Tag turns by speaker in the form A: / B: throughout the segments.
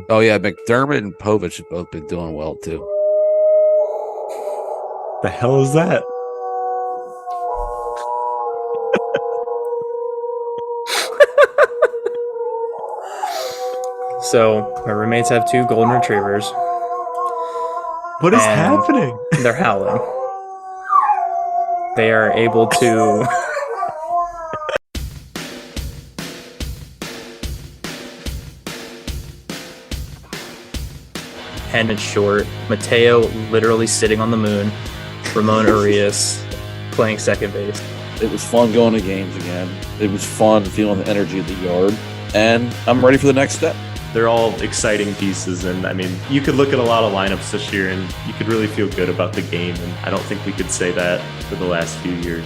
A: Oh yeah, McDermott and Povich have both been doing well too.
B: The hell is that?
C: So my roommates have two golden retrievers.
B: What is
C: And
B: happening?
C: They're howling. They are able to. Hand and short. Mateo literally sitting on the moon. Ramon Arias playing second base.
A: It was fun going to games again. It was fun feeling the energy of the yard, and I'm ready for the next step.
D: They're all exciting pieces, and I mean, you could look at a lot of lineups this year and you could really feel good about the game, and I don't think we could say that for the last few years.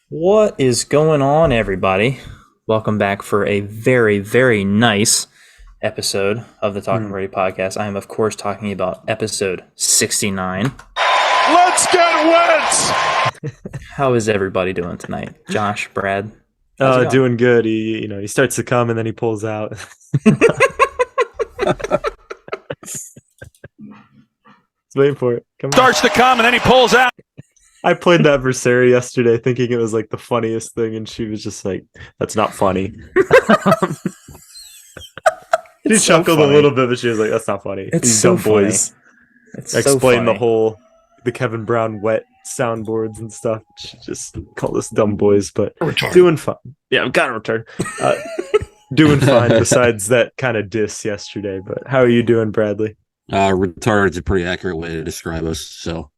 C: What is going on, everybody? Welcome back for a very, very nice episode of the Talking Ready podcast. I am, of course, talking about episode 69.
E: Let's get wet!
C: How is everybody doing tonight? Josh, Brad? how's it going?
B: Doing good. He starts to come and then he pulls out. Just waiting for it. Come on.
E: Starts to come and then he pulls out.
B: I played that for Sarah yesterday thinking it was like the funniest thing, and she was just like, that's not funny. She
C: It's so
B: chuckled a
C: funny.
B: little bit, but she was like, that's not funny.
C: It's
B: These
C: so
B: dumb boys.
C: It's so
B: Explain the
C: funny.
B: whole the Kevin Brown wet soundboards and stuff. She just call us dumb boys, but doing fine. Yeah, I'm kind of retarded. Doing fine besides that kind of diss yesterday. But how are you doing, Bradley?
A: Retarded is a pretty accurate way to describe us. So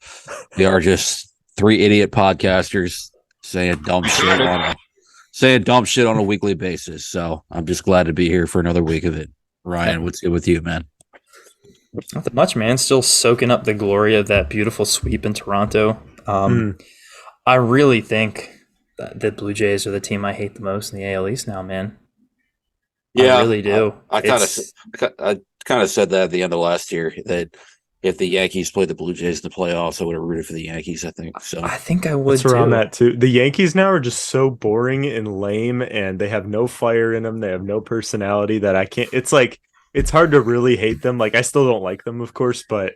A: we are just three idiot podcasters saying dumb shit on a weekly basis. So I'm just glad to be here for another week of it. Ryan, what's good with you, man?
C: Not that much, man. Still soaking up the glory of that beautiful sweep in Toronto. I really think that the Blue Jays are the team I hate the most in the AL East now, man.
A: Yeah,
C: I really do.
A: I kind of said that at the end of last year that if the Yankees played the Blue Jays in the playoffs, I would have rooted for the Yankees. I think so.
C: I think I would
B: It's around
C: too.
B: that too. The Yankees now are just so boring and lame, and they have no fire in them. They have no personality that I can't. It's like it's hard to really hate them. Like I still don't like them, of course, but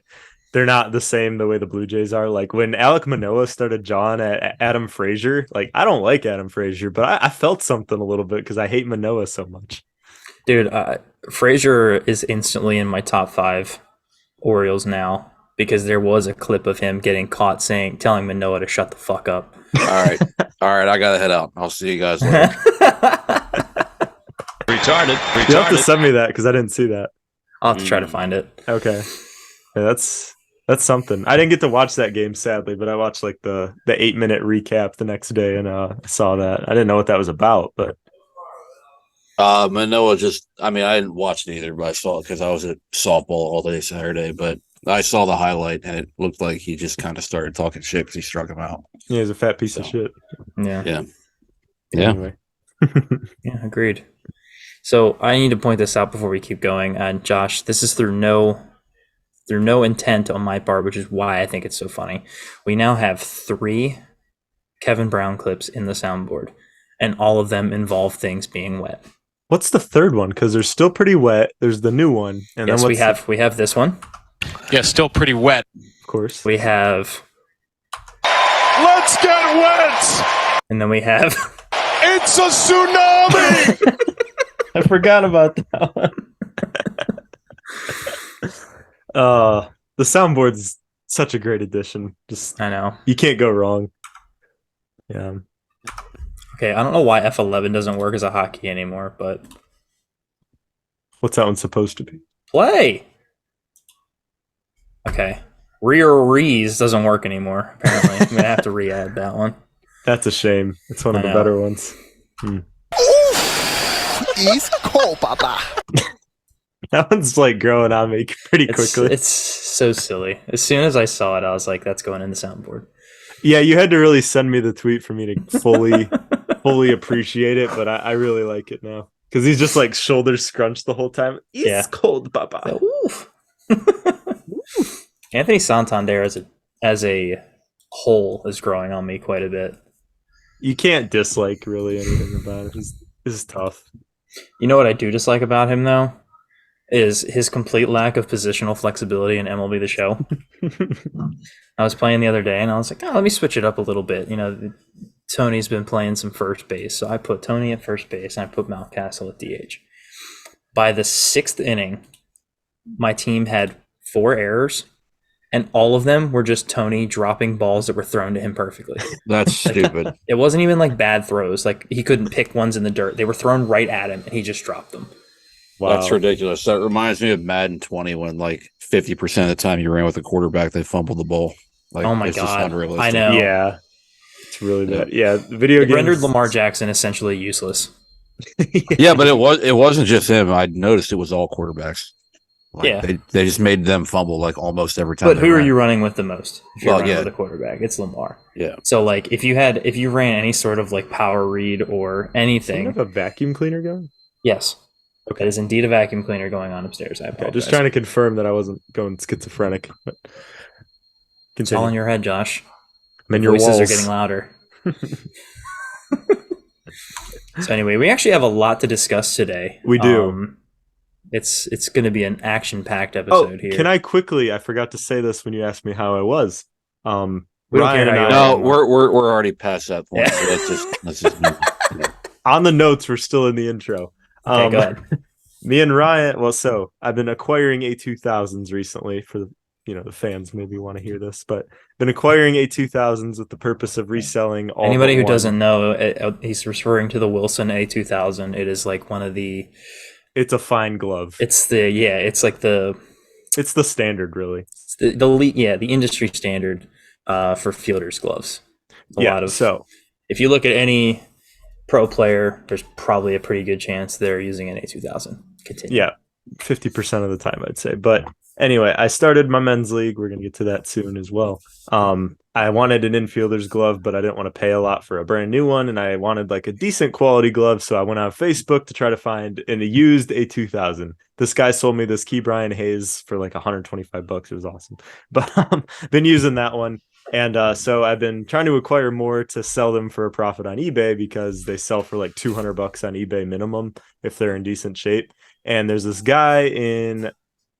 B: they're not the same the way the Blue Jays are. Like when Alek Manoah started John at Adam Frazier, like I don't like Adam Frazier, but I felt something a little bit because I hate Manoah so much.
C: Dude, Frazier is instantly in my top 5 Orioles now because there was a clip of him getting caught telling Manoah to shut the fuck up.
A: All right, I gotta head out. I'll see you guys later.
E: Retarded.
B: You have to send me that because I didn't see that.
C: I'll have to try to find it.
B: Okay, yeah, that's something. I didn't get to watch that game sadly, but I watched like the 8-minute recap the next day, and I saw that. I didn't know what that was about, but.
A: Manoah I didn't watch neither, but I saw it because I was at softball all day Saturday. But I saw the highlight, and it looked like he just kind of started talking shit because he struck him out.
B: Yeah, he's a fat piece of shit.
C: Yeah.
A: Yeah.
B: Anyway.
C: Yeah, agreed. So I need to point this out before we keep going. And Josh, this is through no intent on my part, which is why I think it's so funny. We now have 3 Kevin Brown clips in the soundboard, and all of them involve things being wet.
B: What's the third one? Because they're still pretty wet. There's the new one, and
C: Yes,
B: then
C: we have this one.
E: Yeah, still pretty wet.
B: of course.
C: We have,
E: Let's get wet!
C: and then we have.
E: It's a tsunami!
B: I forgot about that one. The soundboard's such a great addition. Just
C: I know.
B: you can't go wrong. Yeah.
C: Okay, I don't know why F11 doesn't work as a hotkey anymore, but
B: What's that one supposed to be?
C: play. Okay, Reese doesn't work anymore. Apparently, I'm gonna have to re-add that one.
B: That's a shame. It's one of
C: I
B: the
C: know.
B: better ones.
F: East cold, Papa.
B: That one's like growing on me pretty quickly.
C: It's so silly. As soon as I saw it, I was like, "That's going in the soundboard."
B: Yeah, you had to really send me the tweet for me to fully appreciate it, but I really like it now because he's just like shoulders scrunched the whole time. It's
C: Yeah.
B: cold, Papa.
C: Oof. Anthony Santander as a whole is growing on me quite a bit.
B: You can't dislike really anything about it. This is tough.
C: You know what I do dislike about him though is his complete lack of positional flexibility in MLB The Show. I was playing the other day and I was like, oh, let me switch it up a little bit. You know, Tony's been playing some first base, so I put Tony at first base and I put Mountcastle at DH. By the 6th inning, my team had 4 errors, and all of them were just Tony dropping balls that were thrown to him perfectly.
A: That's stupid.
C: It wasn't even like bad throws. Like he couldn't pick ones in the dirt. They were thrown right at him, and he just dropped them.
B: Wow.
A: That's ridiculous. That reminds me of Madden 20 when like 50% of the time you ran with a quarterback, they fumbled the ball. Like,
C: Oh my
A: it's just
C: God.
A: unrealistic.
C: I know.
B: Yeah. It's really bad. Yeah, video
C: It
B: games
C: rendered Lamar Jackson essentially useless.
A: Yeah, but it wasn't just him. I noticed it was all quarterbacks. Like,
C: Yeah.
A: they just made them fumble like almost every time.
C: But
A: they
C: who are
A: ran.
C: you running with the most? If you're
A: Well,
C: running
A: yeah.
C: with a quarterback, it's Lamar.
A: Yeah.
C: So like if you ran any sort of like power read or
B: Doesn't it
C: anything,
B: have a vacuum cleaner going?
C: yes.
B: Okay.
C: That is indeed a vacuum cleaner going on upstairs. I
B: Okay,
C: apologize.
B: just trying to confirm that I wasn't going schizophrenic. But
C: It's all in
B: continue.
C: your head, Josh.
B: I'm in
C: Your
B: your
C: voices
B: walls.
C: are getting louder. So anyway, we actually have a lot to discuss today.
B: We do.
C: It's going to be an action-packed
B: Oh,
C: episode here.
B: can I quickly? I forgot to say this when you asked me how I was.
C: We don't
B: Ryan
C: care
B: and
C: about
B: I-
A: No, we're already past that point.
C: Yeah.
A: So let's just move.
B: on the notes. We're still in the intro.
C: Okay, go ahead.
B: Me and Ryan. Well, so I've been acquiring A2000s recently for the fans maybe want to hear this, but been acquiring A2000s with the purpose of reselling all.
C: Anybody
B: but
C: who
B: one.
C: doesn't know, he's referring to the Wilson A2000. It is like one of the.
B: It's a fine glove.
C: It's like the
B: standard, really.
C: It's the industry standard for fielders gloves.
B: So
C: if you look at any pro player, there's probably a pretty good chance they're using an A2000. Continue.
B: yeah, 50% of the time I'd say. But anyway, I started my men's league. We're gonna get to that soon as well. I wanted an infielder's glove, but I didn't want to pay a lot for a brand new one, and I wanted like a decent quality glove. So I went on Facebook to try to find a used A2000. This guy sold me this Key Brian Hayes for like $125. It was awesome, but been using that one. And so I've been trying to acquire more to sell them for a profit on eBay because they sell for like $200 on eBay minimum if they're in decent shape. And there's this guy in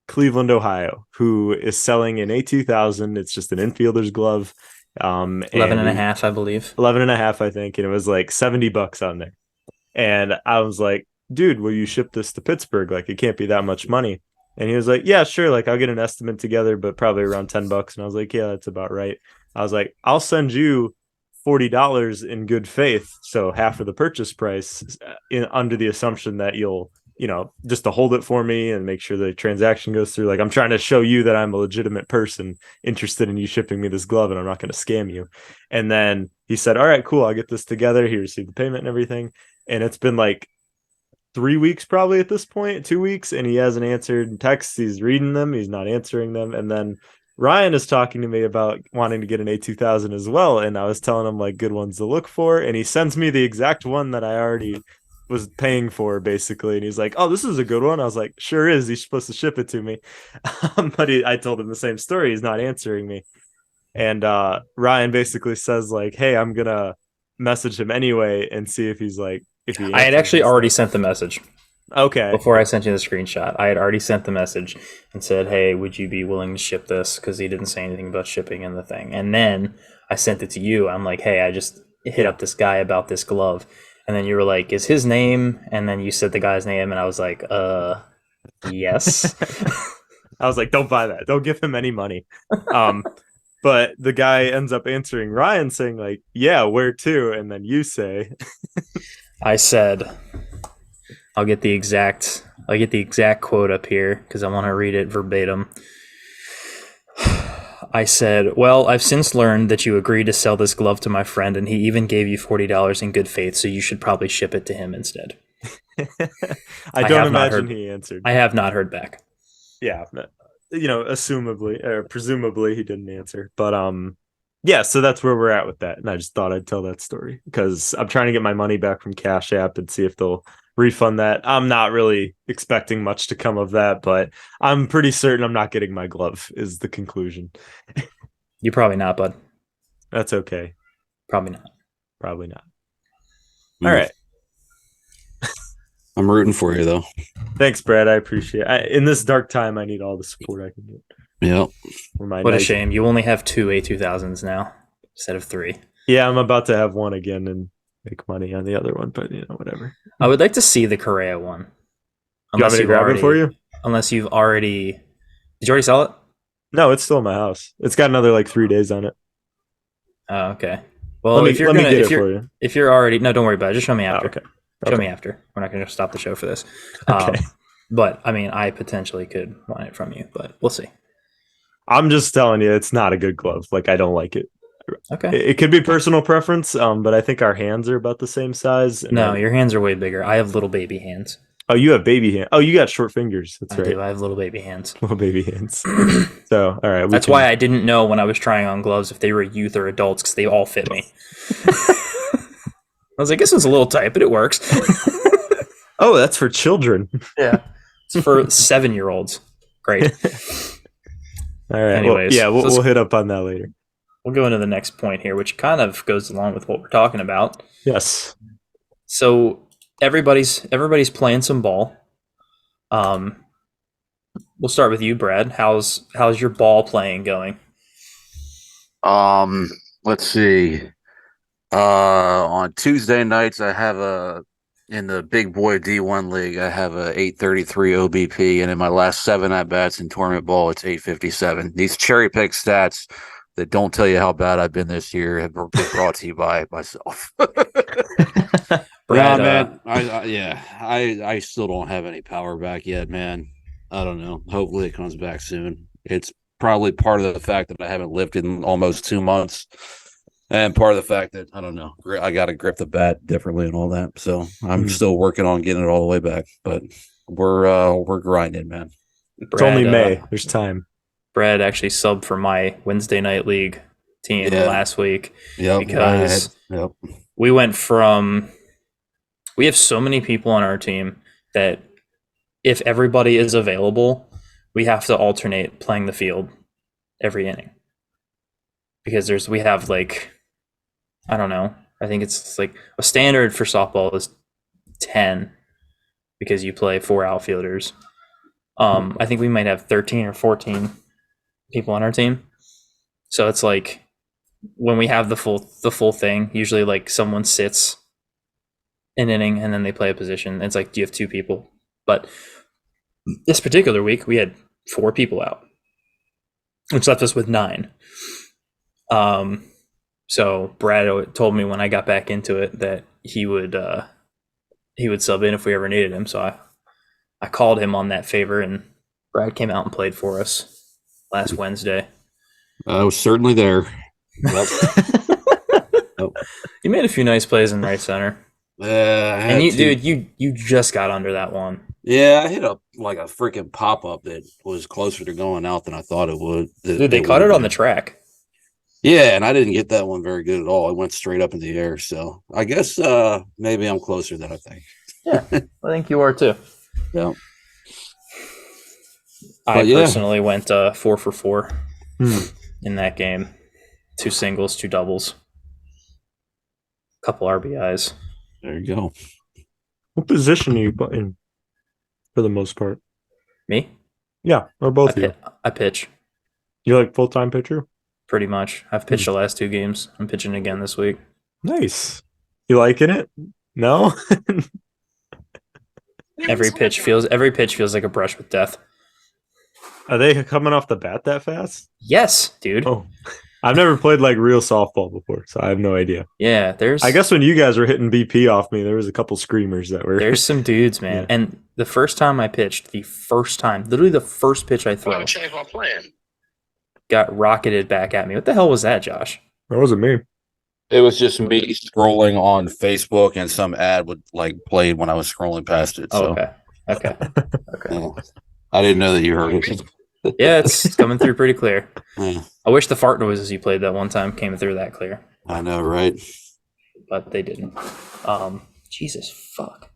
B: Cleveland, Ohio, who is selling an A2000. It's just an infielder's glove.
C: 11 and a half, I believe.
B: 11 and a half, I think. And it was like $70 on there. And I was like, dude, will you ship this to Pittsburgh? Like, it can't be that much money. And he was like, yeah, sure. Like, I'll get an estimate together, but probably around $10. And I was like, yeah, that's about right. I was like, I'll send you $40 in good faith. So half of the purchase price under the assumption that you'll, just to hold it for me and make sure the transaction goes through. Like, I'm trying to show you that I'm a legitimate person interested in you shipping me this glove and I'm not going to scam you. And then he said, all right, cool. I'll get this together. He received the payment and everything. And it's been like 3 weeks probably at this point, 2 weeks. And he hasn't answered texts. He's reading them. He's not answering them. And then Ryan is talking to me about wanting to get an A2000 as well. And I was telling him like good ones to look for. And he sends me the exact one that I already was paying for basically. And he's like, oh, this is a good one. I was like, sure is. He's supposed to ship it to me. But I told him the same story. He's not answering me. And Ryan basically says like, hey, I'm going to message him anyway and see if he's like, if he
C: I had actually already sent the message.
B: Okay.
C: Before I sent you the screenshot, I had already sent the message and said, hey, would you be willing to ship this? Because he didn't say anything about shipping in the thing. And then I sent it to you. I'm like, hey, I just hit up this guy about this glove. And then you were like, is his name? And then you said the guy's name. And I was like, yes.
B: I was like, don't buy that. Don't give him any money. But the guy ends up answering Ryan saying like, yeah, where to? And then you say,
C: I said, I'll get the exact quote up here because I want to read it verbatim. I said, well, I've since learned that you agreed to sell this glove to my friend and he even gave you $40 in good faith, so you should probably ship it to him instead.
B: I don't imagine he answered.
C: I have not heard back.
B: Yeah. Assumably or presumably he didn't answer. But yeah, so that's where we're at with that. And I just thought I'd tell that story because I'm trying to get my money back from Cash App and see if they'll refund that. I'm not really expecting much to come of that, but I'm pretty certain I'm not getting my glove is the conclusion.
C: You're probably not, bud.
B: That's okay.
C: Probably not.
B: Probably not. All right.
A: I'm rooting for you though.
B: Thanks, Brad. I appreciate it. In this dark time, I need all the support I can get.
A: Yep.
B: For my
C: What a
B: nice-
C: shame. You only have 2 A2000s now instead of 3.
B: Yeah, I'm about to have one again and make money on the other one, but whatever.
C: I would like to see the Correa one.
B: You want me to
C: you've
B: grab it for you?
C: Unless you've already... Did you already sell it?
B: No, it's still in my house. It's got another like 3 days on it.
C: Oh, okay. Well,
B: Let me
C: if you're
B: get
C: gonna,
B: it for you.
C: if you're already... No, don't worry about it. Just show me after.
B: Okay.
C: Show me after. We're not going to stop the show for this.
B: Okay.
C: But, I mean, I potentially could want it from you, but we'll see.
B: I'm just telling you, it's not a good glove. Like, I don't like it.
C: Okay.
B: It could be personal preference, but I think our hands are about the same size. And
C: No, your hands are way bigger. I have little baby hands.
B: Oh, you have baby hands. Oh, you got short fingers. That's
C: I
B: right.
C: do. I have little baby hands.
B: Little baby hands. So, all right.
C: That's why I didn't know when I was trying on gloves if they were youth or adults because they all fit me. I was like, this one's a little tight, but it works.
B: Oh, that's for children.
C: Yeah. It's for 7-year-olds. Great.
B: All right.
C: Anyways,
B: well,
C: so
B: we'll hit up on that later.
C: We'll go into the next point here, which kind of goes along with what we're talking about.
B: Yes.
C: So everybody's playing some ball. We'll start with you, Brad. How's your ball playing going?
A: Let's see. On Tuesday nights, I have in the big boy D1 league, I have a 833 OBP, and in my last 7 at bats in tournament ball, it's 857. These cherry pick stats that don't tell you how bad I've been this year have been brought to you by myself.
C: Brad,
A: man, I still don't have any power back yet, man. I don't know. Hopefully, it comes back soon. It's probably part of the fact that I haven't lifted in almost 2 months. And part of the fact that, I don't know, I got to grip the bat differently and all that. So I'm still working on getting it all the way back. But we're grinding, man.
B: It's only May. There's time.
C: Brad actually subbed for my Wednesday night league team last week.
A: Yeah,
C: because we went from – we have so many people on our team that if everybody is available, we have to alternate playing the field every inning. Because we have like – I don't know. I think it's like a standard for softball is 10 because you play 4 outfielders. I think we might have 13 or 14 people on our team. So it's like when we have the full thing, usually like someone sits an inning and then they play a position. It's like, do you have 2 people? But this particular week we had 4 people out, which left us with 9. So Brad told me when I got back into it that he would sub in if we ever needed him. So I called him on that favor, and Brad came out and played for us last Wednesday.
A: I was certainly there. Yep.
C: You made a few nice plays in right center. And you just got under that one.
A: Yeah, I hit a freaking pop up that was closer to going out than I thought it would.
C: Dude, they cut it on the track.
A: Yeah, and I didn't get that one very good at all. It went straight up in the air. So I guess maybe I'm closer than I think.
C: Yeah, I think you are too.
A: Yeah.
C: I personally went 4 for 4 in that game. 2 singles, 2 doubles, couple RBIs.
A: There you go.
B: What position are you in for the most part?
C: Me?
B: Yeah, or both of you.
C: I pitch.
B: You're like full-time pitcher?
C: Pretty much. I've pitched the last 2 games. I'm pitching again this week.
B: Nice. You liking it? No?
C: Every pitch feels like a brush with death.
B: Are they coming off the bat that fast?
C: Yes, dude.
B: Oh, I've never played like real softball before, so I have no idea.
C: Yeah,
B: I guess when you guys were hitting BP off me, there was a couple screamers that were.
C: There's some dudes, man. Yeah. And the first time I pitched, literally the first pitch I threw,
E: change my plan.
C: got rocketed back at me. What the hell was that, Josh?
B: That wasn't me.
A: It was just me scrolling on Facebook, and some ad would played when I was scrolling past it. So.
C: Oh, okay.
A: Yeah. I didn't know that you heard it.
C: Yeah, it's coming through pretty clear.
A: Yeah.
C: I wish the fart noises you played that one time came through that clear.
A: I know, right?
C: But they didn't. Jesus fuck.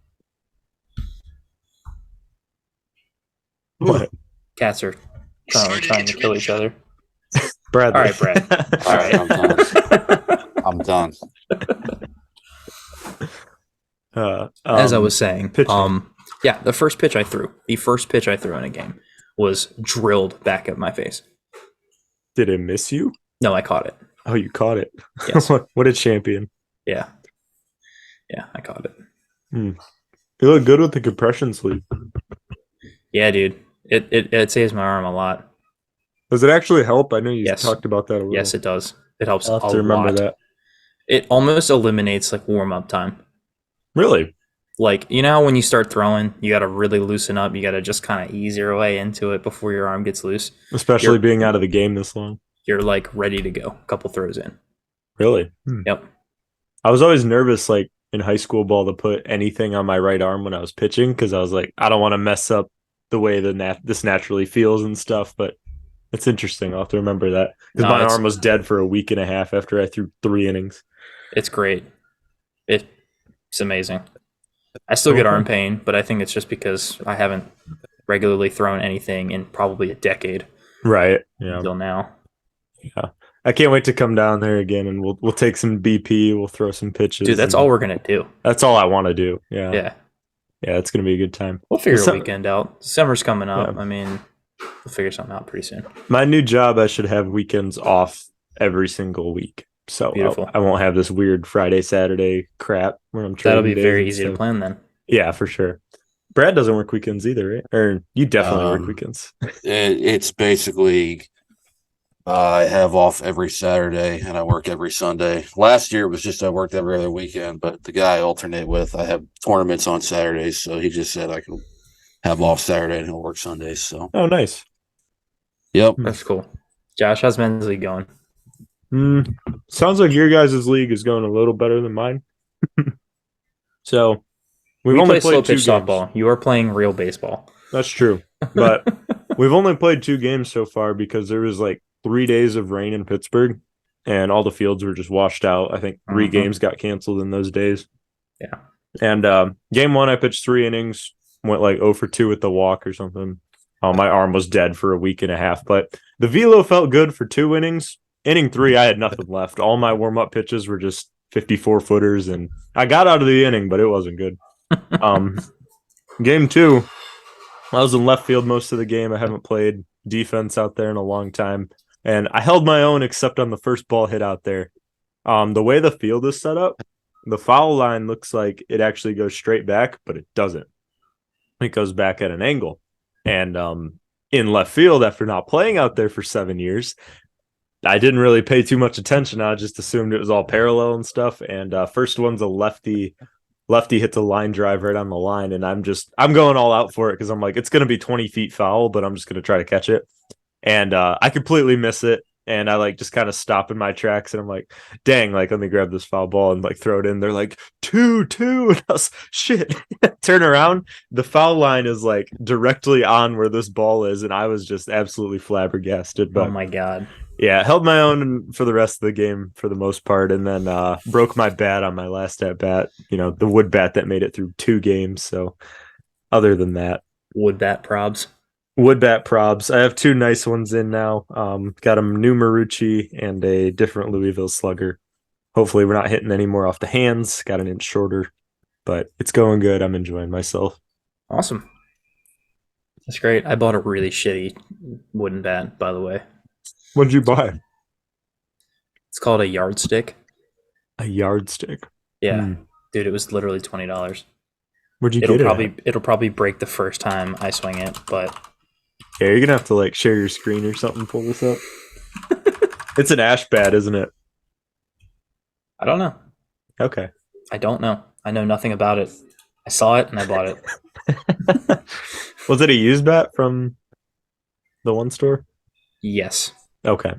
B: What?
C: Cats are trying to kill each other.
B: Bradley.
C: All right, Brad.
A: All right, I'm done. I'm done.
C: As I was saying,
B: pitching.
C: the first pitch I threw in a game was drilled back at my face.
B: Did it miss you?
C: No, I caught it.
B: Oh, you caught it.
C: Yes.
B: What a champion.
C: Yeah, I caught it.
B: You look good with the compression sleeve.
C: Yeah, dude, it saves my arm a lot.
B: Does it actually help? I know you
C: Yes.
B: talked about that a little.
C: Yes, it does. It helps
B: I'll
C: a
B: have to remember
C: lot.
B: that.
C: It almost eliminates like warm up time.
B: Really?
C: Like, you know how when you start throwing, you got to really loosen up. You got to just kind of ease your way into it before your arm gets loose.
B: Especially being out of the game this long.
C: You're like ready to go. A couple throws in.
B: Really?
C: Yep.
B: I was always nervous, like in high school ball, to put anything on my right arm when I was pitching because I was like, I don't want to mess up the way this naturally feels and stuff. But it's interesting. I'll have to remember that because my arm was dead for a week and a half after I threw 3 innings.
C: It's great. It's amazing. I still get arm pain, but I think it's just because I haven't regularly thrown anything in probably a decade.
B: Right. Yeah.
C: Until now.
B: Yeah. I can't wait to come down there again, and we'll take some BP. We'll throw some pitches.
C: Dude, that's all we're gonna do.
B: That's all I want to do. Yeah.
C: Yeah.
B: Yeah, it's gonna be a good time.
C: We'll figure a weekend out. Summer's coming up.
B: Yeah.
C: I mean, we'll figure something out pretty soon.
B: My new job, I should have weekends off every single week. So
C: Beautiful.
B: I won't have this weird Friday, Saturday crap where I'm
C: That'll
B: trading
C: be
B: days
C: very
B: and
C: easy to
B: stuff.
C: plan then.
B: Yeah, for sure. Brad doesn't work weekends either, right? Or you definitely work weekends.
A: It's basically I have off every Saturday and I work every Sunday. Last year it was just I worked every other weekend, but the guy I alternate with, I have tournaments on Saturdays, so he just said I can have off Saturday and he'll work Sundays. So
B: Oh, nice.
A: yep.
C: That's cool. Josh, how's men's league going?
B: Sounds like your guys' league is going a little better than mine. So we've
C: We
B: only
C: play slow
B: played 2
C: pitch
B: games.
C: softball. You are playing real baseball.
B: That's true. But we've only played 2 games so far because there was like 3 days of rain in Pittsburgh and all the fields were just washed out. I think 3 games got canceled in those days.
C: Yeah.
B: And game 1, I pitched 3 innings, went like 0 for 2 with the walk or something. My arm was dead for a week and a half, but the velo felt good for 2 innings. Inning 3, I had nothing left. All my warm-up pitches were just 54-footers, and I got out of the inning, but it wasn't good. Game 2, I was in left field most of the game. I haven't played defense out there in a long time, and I held my own except on the first ball hit out there. The way the field is set up, the foul line looks like it actually goes straight back, but it doesn't. It goes back at an angle. And in left field, after not playing out there for 7 years, I didn't really pay too much attention. I just assumed it was all parallel and stuff. And first one's a lefty. Lefty hits a line drive right on the line, and I'm going all out for it because I'm like, it's going to be 20 feet foul, but I'm just going to try to catch it. And I completely miss it. And I like just kind of stop in my tracks, and I'm like, dang, like, let me grab this foul ball and like throw it in. They're like, 2-2. And I was, shit. Turn around. The foul line is like directly on where this ball is. And I was just absolutely flabbergasted. But
C: Oh my God.
B: yeah, held my own for the rest of the game for the most part, and then broke my bat on my last at bat. You know, the wood bat that made it through 2 games. So other than that,
C: Wood bat probs.
B: wood bat probs. I have 2 nice ones in now. Got a new Marucci and a different Louisville Slugger. Hopefully we're not hitting any more off the hands. Got an inch shorter, but it's going good. I'm enjoying myself.
C: Awesome. That's great. I bought a really shitty wooden bat, by the way.
B: What did you buy?
C: It's called a yardstick.
B: A yardstick.
C: Yeah. Dude, it was literally $20.
B: Where'd you
C: It'll
B: get
C: probably
B: it?
C: it'll probably break the first time I swing it, but
B: Yeah, you're gonna have to like share your screen or something. Pull this up. It's an ash bat, isn't it?
C: I don't know.
B: Okay.
C: I don't know. I know nothing about it. I saw it and I bought it.
B: Was it a used bat from the one store?
C: Yes.
B: Okay.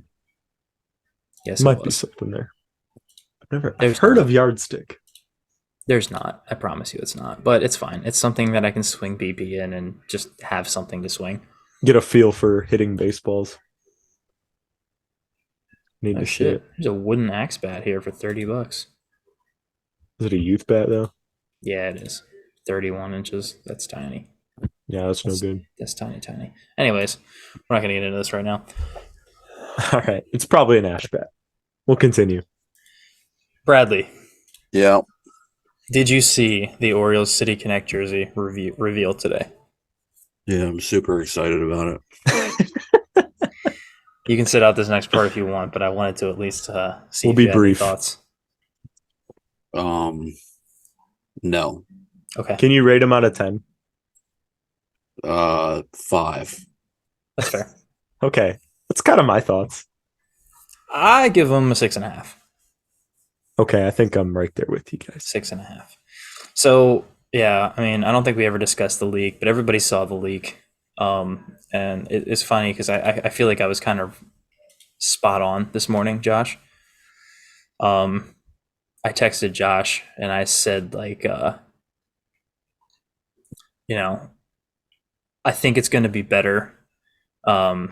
C: Yes,
B: Might
C: it
B: be
C: was.
B: something there. I've
C: There's
B: heard
C: not.
B: of yardstick.
C: There's not. I promise you it's not. But it's fine. It's something that I can swing BP in and just have something to swing.
B: Get a feel for hitting baseballs. Need
C: Oh
B: to see
C: shit.
B: it.
C: There's a wooden axe bat here for $30.
B: Is it a youth bat though?
C: Yeah, it is. 31 inches. That's tiny.
B: Yeah, that's no good.
C: That's tiny. Anyways, we're not gonna get into this right now.
B: All right. It's probably an ash bat. We'll continue.
C: Bradley,
A: Yeah.
C: Did you see the Orioles City Connect jersey reveal today?
A: Yeah, I'm super excited about it.
C: You can sit out this next part if you want, but I wanted to at least see
B: We'll
C: if
B: be
C: you had any
B: brief.
C: thoughts.
A: No.
C: Okay,
B: Can you rate him out of 10?
A: 5.
C: that's fair.
B: Okay. That's kind of my thoughts.
C: I give him a 6.5.
B: Okay, I think I'm right there with you guys.
C: 6.5. So yeah, I mean, I don't think we ever discussed the leak, but everybody saw the leak. And it's funny because I feel like I was kind of spot on this morning, Josh. I texted Josh and I said like, I think it's going to be better. I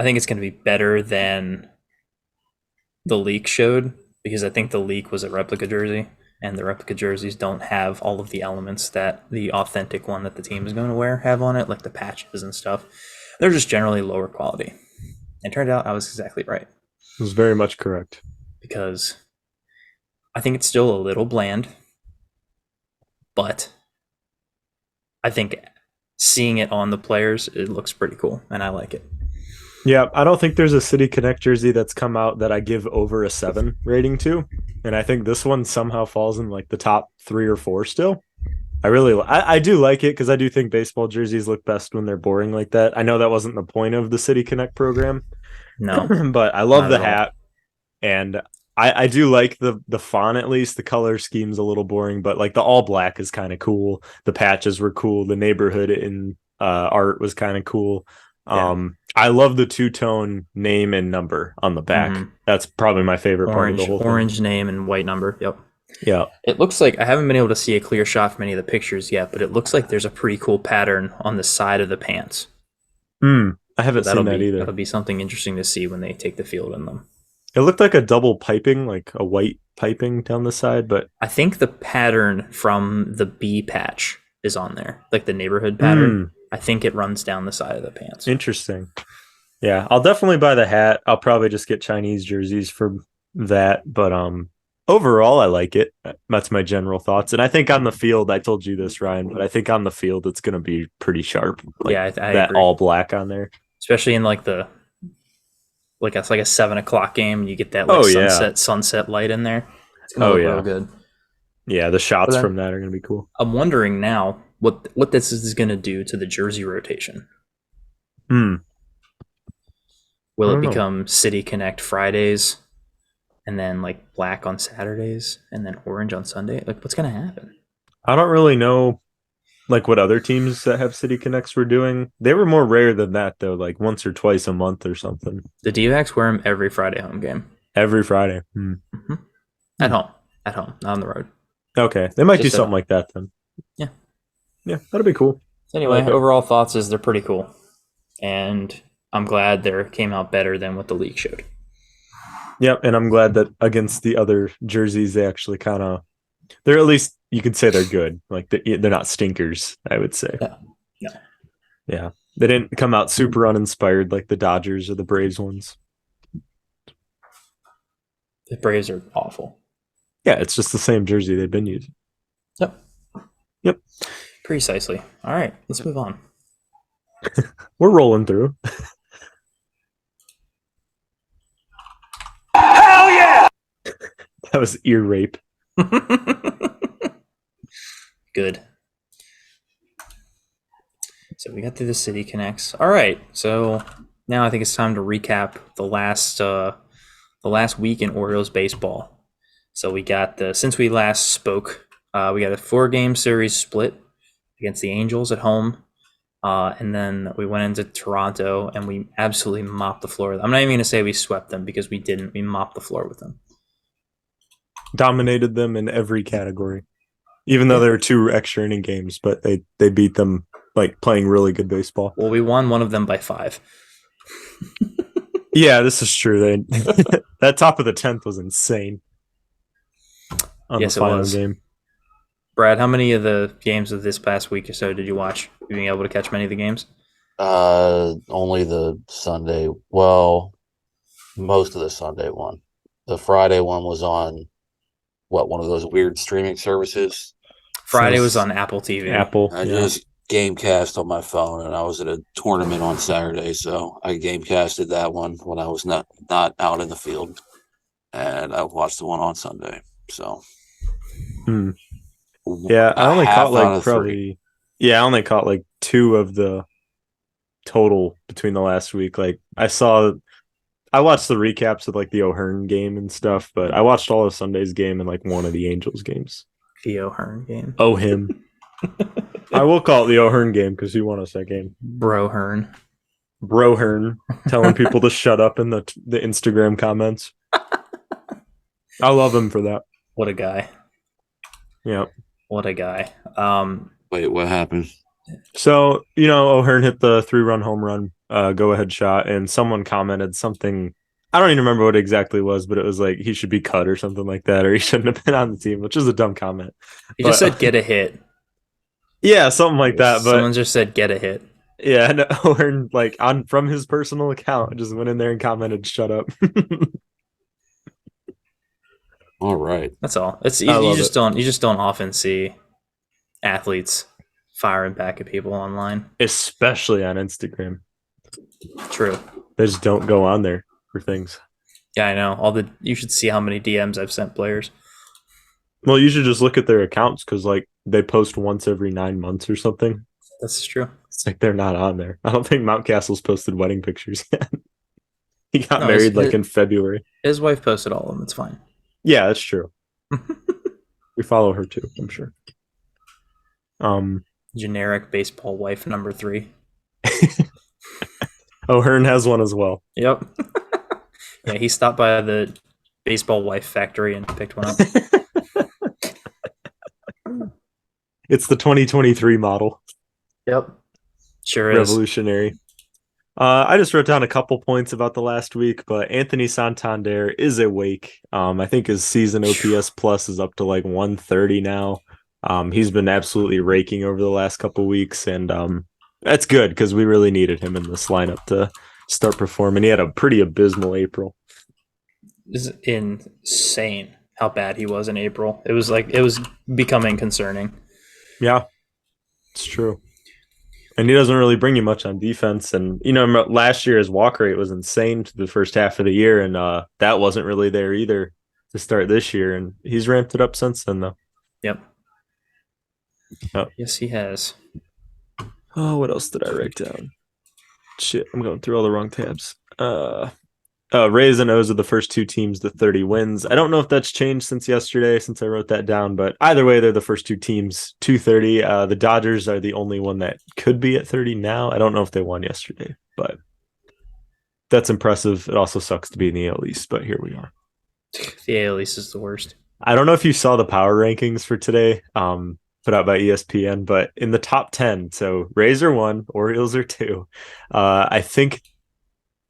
C: think it's going to be better than the leak showed, because I think the leak was a replica jersey, and the replica jerseys don't have all of the elements that the authentic one that the team is going to wear have on it, like the patches and stuff. They're just generally lower quality. And it turned out I was exactly right,
B: It was very much correct.
C: because I think it's still a little bland, but I think seeing it on the players, it looks pretty cool, and I like it.
B: Yeah, I don't think there's a City Connect jersey that's come out that I give over a 7 rating to, and I think this one somehow falls in like the top 3 or 4 still. I do like it because I do think baseball jerseys look best when they're boring like that. I know that wasn't the point of the City Connect program,
C: No,
B: but I love
C: not
B: the
C: at all.
B: hat, and I do like the font at least. The color scheme's a little boring, but like the all black is kind of cool. The patches were cool. The neighborhood in art was kind of cool.
C: Yeah.
B: I love the 2-tone name and number on the back.
C: Mhm.
B: That's probably my favorite part of the whole
C: Orange name and white number. Yep.
B: thing. Yeah.
C: It looks like, I haven't been able to see a clear shot from any of the pictures yet, but it looks like there's a pretty cool pattern on the side of the pants.
B: I haven't
C: That'll
B: seen that either.
C: That'll be something interesting to see when they take the field in them.
B: It looked like a double piping, like a white piping down the side, but
C: I think the pattern from the B patch is on there, like the neighborhood pattern. I think it runs down the side of the pants.
B: interesting. Yeah, I'll definitely buy the hat. I'll probably just get Chinese jerseys for that, but overall I like it. That's my general thoughts. And I think on the field, I told you this, Ryan, but I think on the field it's going to be pretty sharp. Like
C: Yeah, I
B: that
C: agree.
B: all black on there.
C: Especially in like it's like a 7 o'clock game, and you get that sunset light in there. It's gonna look real good.
B: Yeah, the shots
C: But then-
B: from that are going to be cool.
C: I'm wondering now what this is going to do to the jersey rotation. Will
B: I
C: it
B: don't know.
C: become City Connect Fridays, and then like black on Saturdays, and then orange on Sunday? Like, what's going to happen?
B: I don't really know like what other teams that have City Connects were doing. They were more rare than that though, like once or twice a month or something.
C: The D-backs wear them every Friday home game.
B: Every Friday.
C: At home, not on the road.
B: Okay, they might do
C: Just
B: something like that then.
C: Yeah.
B: Yeah, that'll be cool.
C: So anyway,
B: Okay.
C: overall thoughts is they're pretty cool, and I'm glad they came out better than what the league showed.
B: Yep, and I'm glad that against the other jerseys, they actually kind of, they're at least, you could say they're good. Like they're not stinkers, I would say.
C: Yeah.
B: Yeah. They didn't come out super uninspired like the Dodgers or the Braves ones.
C: The Braves are awful.
B: Yeah, it's just the same jersey they've been using. Yep.
C: Precisely. All right, let's move on.
B: We're rolling through.
E: Hell yeah!
B: That was ear rape.
C: Good. So we got through the City Connects. All right, so now I think it's time to recap the last week in Orioles baseball. So we got since we last spoke, we got a 4-game series split against the Angels at home, and then we went into Toronto and we absolutely mopped the floor. I'm not even going to say we swept them, because we didn't. We mopped the floor with them.
B: Dominated them in every category. Even though there were 2 extra inning games, but they beat them like playing really good baseball.
C: Well, we won one of them by 5.
B: Yeah, this is true. That top of the 10th was insane. On
C: Yes,
B: the
C: it
B: final
C: was.
B: game.
C: Brad, how many of the games of this past week or so did you watch? You being able to catch many of the games?
A: Only the Sunday. Well, most of the Sunday one. The Friday one was on one of those weird streaming services.
C: Friday was on Apple TV.
B: Apple.
A: I
B: yeah.
A: just Gamecast on my phone, and I was at a tournament on Saturday, so I Gamecasted that one when I was not out in the field, and I watched the one on Sunday. So,
B: Yeah, I only
A: half
B: caught
A: out
B: like
A: of
B: probably.
A: three.
B: Yeah, I only caught like 2 of the total between the last week. Like I watched the recaps of like the O'Hearn game and stuff, but I watched all of Sunday's game and like one of the Angels games.
C: The O'Hearn game.
B: Oh, him. I will call it the O'Hearn game because he won us that game.
C: Bro Hearn.
B: Brohearn telling people to shut up in the Instagram comments. I love him for that.
C: What a guy.
B: Yeah.
C: What a guy.
A: Wait, what happened?
B: So, O'Hearn hit the 3-run home run, go-ahead shot, and someone commented something. I don't even remember what it exactly was, but it was like he should be cut or something like that, or he shouldn't have been on the team, which is a dumb comment.
C: He just said get a hit.
B: Yeah, something like that. But
C: someone just said get a hit.
B: yeah, and O'Hearn, like from his personal account, just went in there and commented, "Shut up."
A: All right.
C: That's all. It's you
B: love
C: just
B: it.
C: don't often see athletes firing back at people online.
B: Especially on Instagram.
C: True.
B: They just don't go on there for things.
C: Yeah, I know. You should see how many DMs I've sent players.
B: Well, you should just look at their accounts because like they post once every 9 months or something.
C: That's true.
B: It's like they're not on there. I don't think Mountcastle's posted wedding pictures yet. He got
C: No,
B: married like in February.
C: His wife posted all of them. It's fine.
B: Yeah, that's true. We follow her too, I'm sure.
C: Generic baseball wife number 3.
B: O'Hearn has one as well.
C: Yep. Yeah, he stopped by the baseball wife factory and picked one up.
B: It's the 2023 model.
C: Yep. Sure is.
B: Revolutionary. I just wrote down a couple points about the last week, but Anthony Santander is awake. I think his season OPS plus is up to like 130 now. He's been absolutely raking over the last couple weeks, and that's good because we really needed him in this lineup to start performing. He had a pretty abysmal April.
C: It's insane how bad he was in April. It was becoming concerning.
B: Yeah, it's true. And he doesn't really bring you much on defense. And, last year his walk rate was insane to the first half of the year. And that wasn't really there either to start this year. And he's ramped it up since then, though.
C: Yep.
B: Oh.
C: Yes, he has.
B: Oh, what else did I write down? Shit, I'm going through all the wrong tabs. Rays and O's are the first 2 teams to 30 wins. I don't know if that's changed since yesterday, since I wrote that down, but either way, they're the first 2 teams to 30. The Dodgers are the only one that could be at 30 now. I don't know if they won yesterday, but that's impressive. It also sucks to be in the AL East, but here we are.
C: The AL East is the worst.
B: I don't know if you saw the power rankings for today, put out by ESPN, but in the top 10, so Rays are 1, Orioles are 2. I think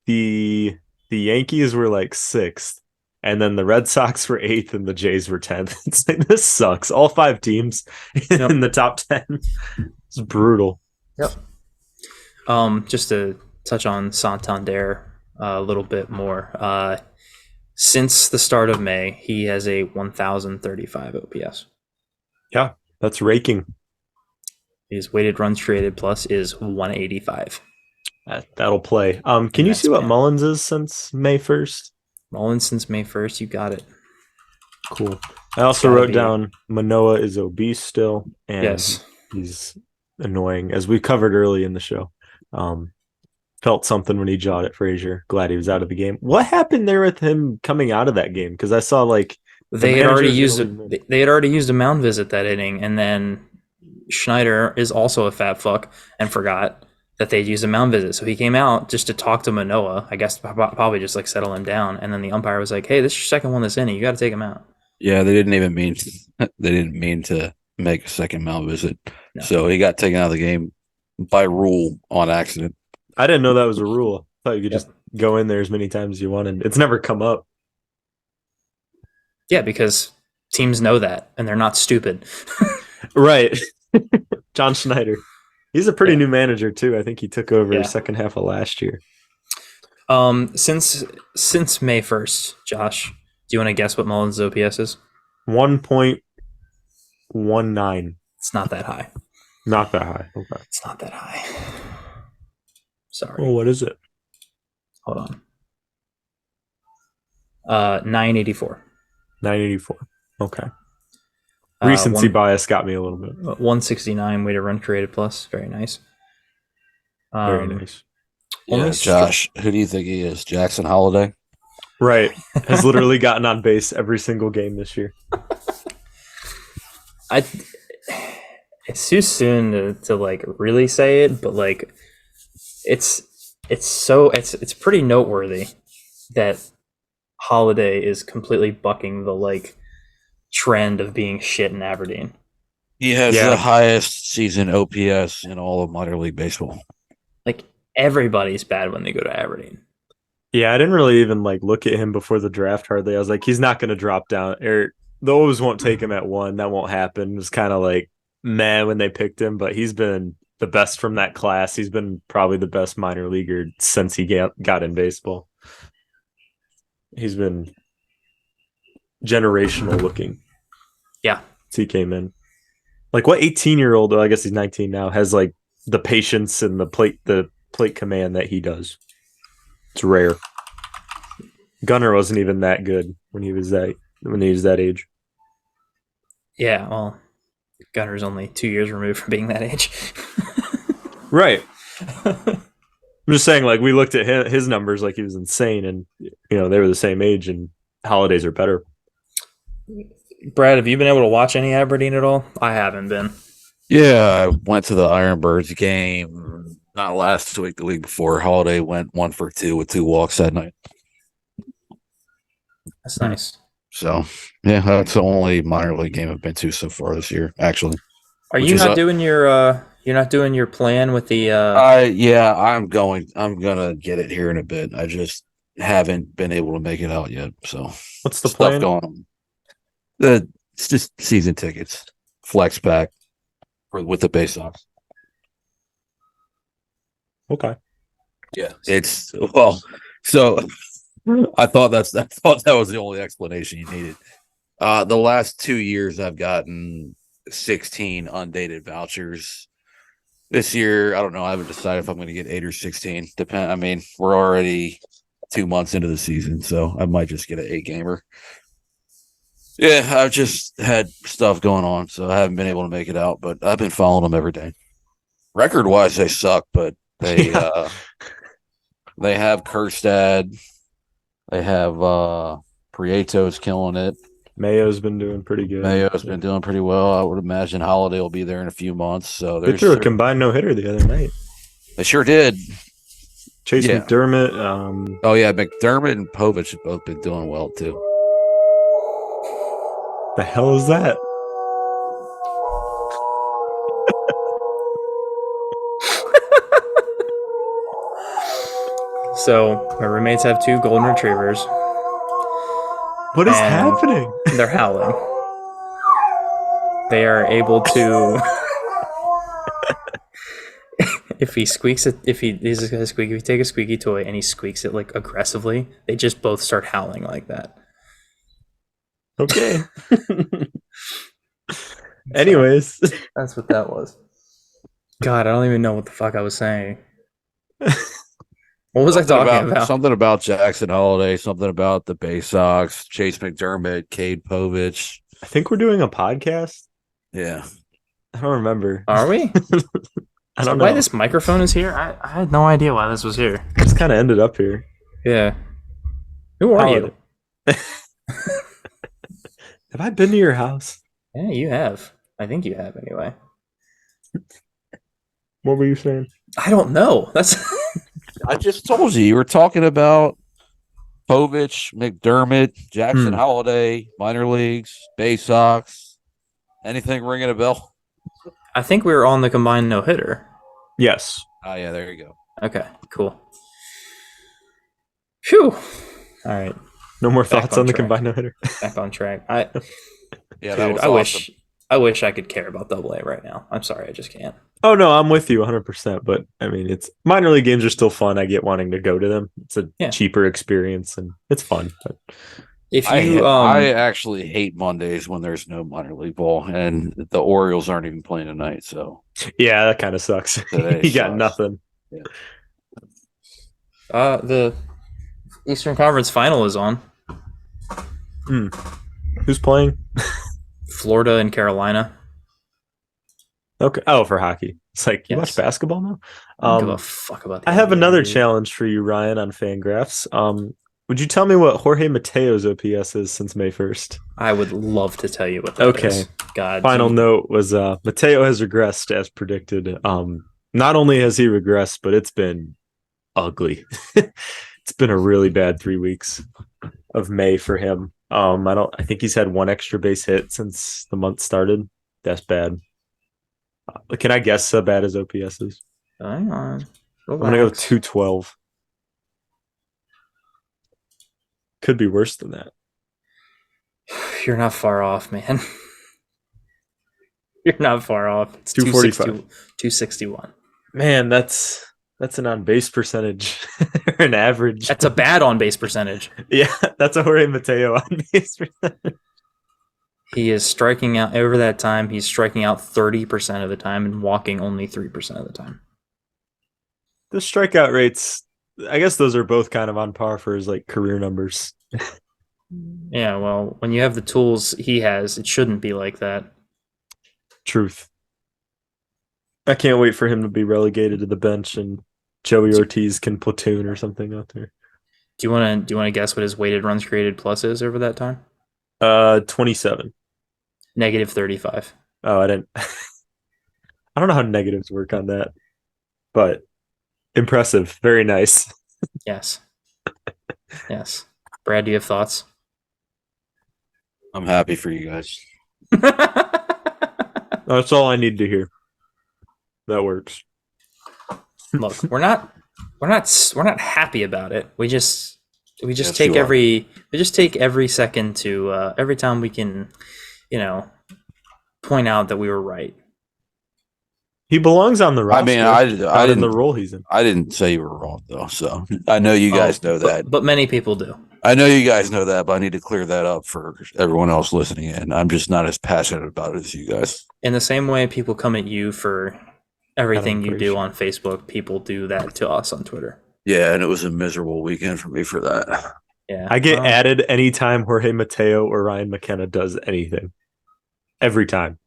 B: the Yankees were like 6th, and then the Red Sox were 8th, and the Jays were 10th. It's like, this sucks. All 5 teams in the top 10. It's brutal.
C: Yep. Just to touch on Santander a little bit more. Since the start of May, he has a 1,035 OPS.
B: Yeah, that's raking.
C: His weighted runs created plus is 185.
B: That'll play. Can you see what Mullins is since May 1st?
C: Mullins since May 1st, you got it.
B: Cool. I also wrote down Manoah is obese still, and
C: yes,
B: he's annoying, as we covered early in the show. Felt something when he jawed at Frazier. Glad he was out of the game. What happened there with him coming out of that game? Because I saw like
C: they had already used a mound visit that inning, and then Schneider is also a fat fuck and forgot that they'd use a mound visit. So he came out just to talk to Manoah, I guess probably just like settle him down. And then the umpire was like, hey, this is your second one this inning. You got to take him out.
A: Yeah, they didn't mean to make a second mound visit.
C: No.
A: So he got taken out of the game by rule on accident.
B: I didn't know that was a rule. I thought you could just go in there as many times as you wanted. It's never come up.
C: Yeah, because teams know that and they're not stupid.
B: Right. John Schneider. He's a pretty new manager too. I think he took over second half of last year.
C: Since May 1st, Josh, do you want to guess what Mullins' OPS is?
B: 1.19.
C: It's not that high.
B: Not that high. Okay.
C: It's not that high. Sorry.
B: Well, what is it?
C: Hold on. 984.
B: 984. Okay. Recency bias got me a little bit.
C: 169 weighted run created plus. Very nice.
B: Very nice.
A: Yeah, Josh, who do you think he is? Jackson Holiday?
B: Right. Has literally gotten on base every single game this year.
C: It's too soon to like really say it, but like it's pretty noteworthy that Holiday is completely bucking the like trend of being shit in Aberdeen.
A: He has the highest season OPS in all of minor league baseball.
C: Like everybody's bad when they go to Aberdeen.
B: Yeah, I didn't really even like look at him before the draft hardly. I was like, he's not going to drop down. Or the O's won't take him at 1. That won't happen. It was kind of like meh when they picked him, but he's been the best from that class. He's been probably the best minor leaguer since he got in baseball. He's been generational looking.
C: Yeah.
B: Since he came in. Like what 18-year-old, I guess he's 19 now, has like the patience and the plate command that he does. It's rare. Gunnar wasn't even that good when he was that age.
C: Yeah, well, Gunner's only 2 years removed from being that age.
B: Right. I'm just saying, like, we looked at his numbers like he was insane, and they were the same age, and holidays are better.
C: Brad, have you been able to watch any Aberdeen at all? I haven't been.
A: Yeah, I went to the Ironbirds game not last week, the week before. Holiday went 1 for 2 with 2 walks that night.
C: That's nice.
A: So, yeah, that's the only minor league game I've been to so far this year, actually.
C: Are you not doing your you're not doing your plan with the
A: yeah, I'm gonna get it here in a bit. I just haven't been able to make it out yet. So
B: what's the
A: stuff
B: plan?
A: going on? It's just season tickets, flex pack with the base Sox.
B: Okay.
A: Yeah, it's so I thought that was the only explanation you needed. The last 2 years I've gotten 16 undated vouchers. This year, I don't know. I haven't decided if I'm going to get 8 or 16. I mean, we're already 2 months into the season, so I might just get an 8-gamer. Yeah, I've just had stuff going on, so I haven't been able to make it out, but I've been following them every day. Record-wise, they suck, but they have Kerstad. They have Prieto's killing it.
B: Mayo's been doing pretty good.
A: Mayo's been doing pretty well. I would imagine Holiday will be there in a few months. So
B: they threw a combined no-hitter the other night.
A: They sure did.
B: Chase McDermott.
A: Oh, yeah, McDermott and Povich have both been doing well, too.
B: The hell is that?
C: So my roommates have 2 golden retrievers.
B: What is happening?
C: They're howling. They are able to. If he squeaks it, if he take a squeaky toy and he squeaks it like aggressively, they just both start howling like that.
B: Okay. Anyways,
C: that's what that was. God, I don't even know what the fuck I was saying. What was I talking about?
A: Something about Jackson Holiday, something about the Bay Sox, Chase McDermott, Cade Povich.
B: I think we're doing a podcast.
A: Yeah.
B: I don't remember.
C: Are we?
B: I don't know
C: why this microphone is here. I had no idea why this was here.
B: Just kind of ended up here.
C: Yeah. Who are you?
B: Have I been to your house?
C: Yeah, you have. I think you have anyway.
B: What were you saying?
C: I don't know. That's.
A: I just told you were talking about Povich, McDermott, Jackson Holiday, minor leagues, Bay Sox. Anything ringing a bell?
C: I think we were on the combined no-hitter.
B: Yes.
A: Oh, yeah, there you go.
C: Okay, cool. Phew. All right.
B: No more thoughts on the combined no-hitter.
C: Back on track.
A: That was
C: awesome. I wish I could care about AA right now. I'm sorry, I just can't.
B: Oh, no, I'm with you 100%. But, I mean, it's minor league games are still fun. I get wanting to go to them. It's a cheaper experience, and it's fun. But
C: If
A: I
C: you
A: I actually hate Mondays when there's no minor league ball, and the Orioles aren't even playing tonight. So
B: Yeah, that kind of sucks.
A: Today
B: You got
A: sucks.
B: nothing.
C: the Eastern Conference Final is on.
B: Who's playing?
C: Florida and Carolina.
B: Okay. Oh, for hockey. It's like you watch
C: Yes.
B: basketball now.
C: I don't give a fuck about the
B: I have
C: NBA,
B: another
C: dude.
B: challenge for you, Ryan, on Fangraphs. Would you tell me what Jorge Mateo's OPS is since May 1st?
C: I would love to tell you what that
B: Okay.
C: is. God.
B: Final
C: you-
B: note was Mateo has regressed as predicted. Not only has he regressed, but it's been ugly. It's been a really bad 3 weeks of May for him. I think he's had one extra base hit since the month started. That's bad. Can I guess how bad his OPS is?
C: Hang on.
B: I'm gonna go with
C: Relax.
B: 212. Could be worse than that.
C: You're not far off, man. You're not far off. It's
B: 245.
C: 261.
B: Man, that's an on base percentage or an average.
C: That's a bad on base percentage.
B: Yeah, that's a Jorge Mateo on base percentage.
C: He is striking out over that time. He's striking out 30% of the time and walking only 3% of the time.
B: The strikeout rates, I guess those are both kind of on par for his like career numbers.
C: Yeah, well, when you have the tools he has, it shouldn't be like that.
B: Truth. I can't wait for him to be relegated to the bench and Joey Ortiz can platoon or something out there.
C: Do you want to guess what his weighted runs created plus is over that time?
B: 27.
C: Negative 35.
B: Oh, I didn't. I don't know how negatives work on that, but impressive. Very nice.
C: Yes. Yes. Brad, do you have thoughts?
A: I'm happy for you guys.
B: That's all I need to hear. That works.
C: Look, we're not happy about it. We just
A: Yes,
C: take
A: you are.
C: every second to every time we can, point out that we were right.
B: He belongs on the roster.
A: I mean, I
B: not in the
A: didn't
B: role he's in.
A: I didn't say you were wrong though. So I know you guys know that.
C: But many people do.
A: I know you guys know that, but I need to clear that up for everyone else listening in. I'm just not as passionate about it as you guys.
C: In the same way people come at you for everything you do
B: appreciate-
C: on Facebook, people do that to us on Twitter.
A: Yeah, and it was a miserable weekend for me for that.
C: Yeah.
B: I get
C: well,
B: added anytime Jorge Mateo or Ryan McKenna does anything. Every time.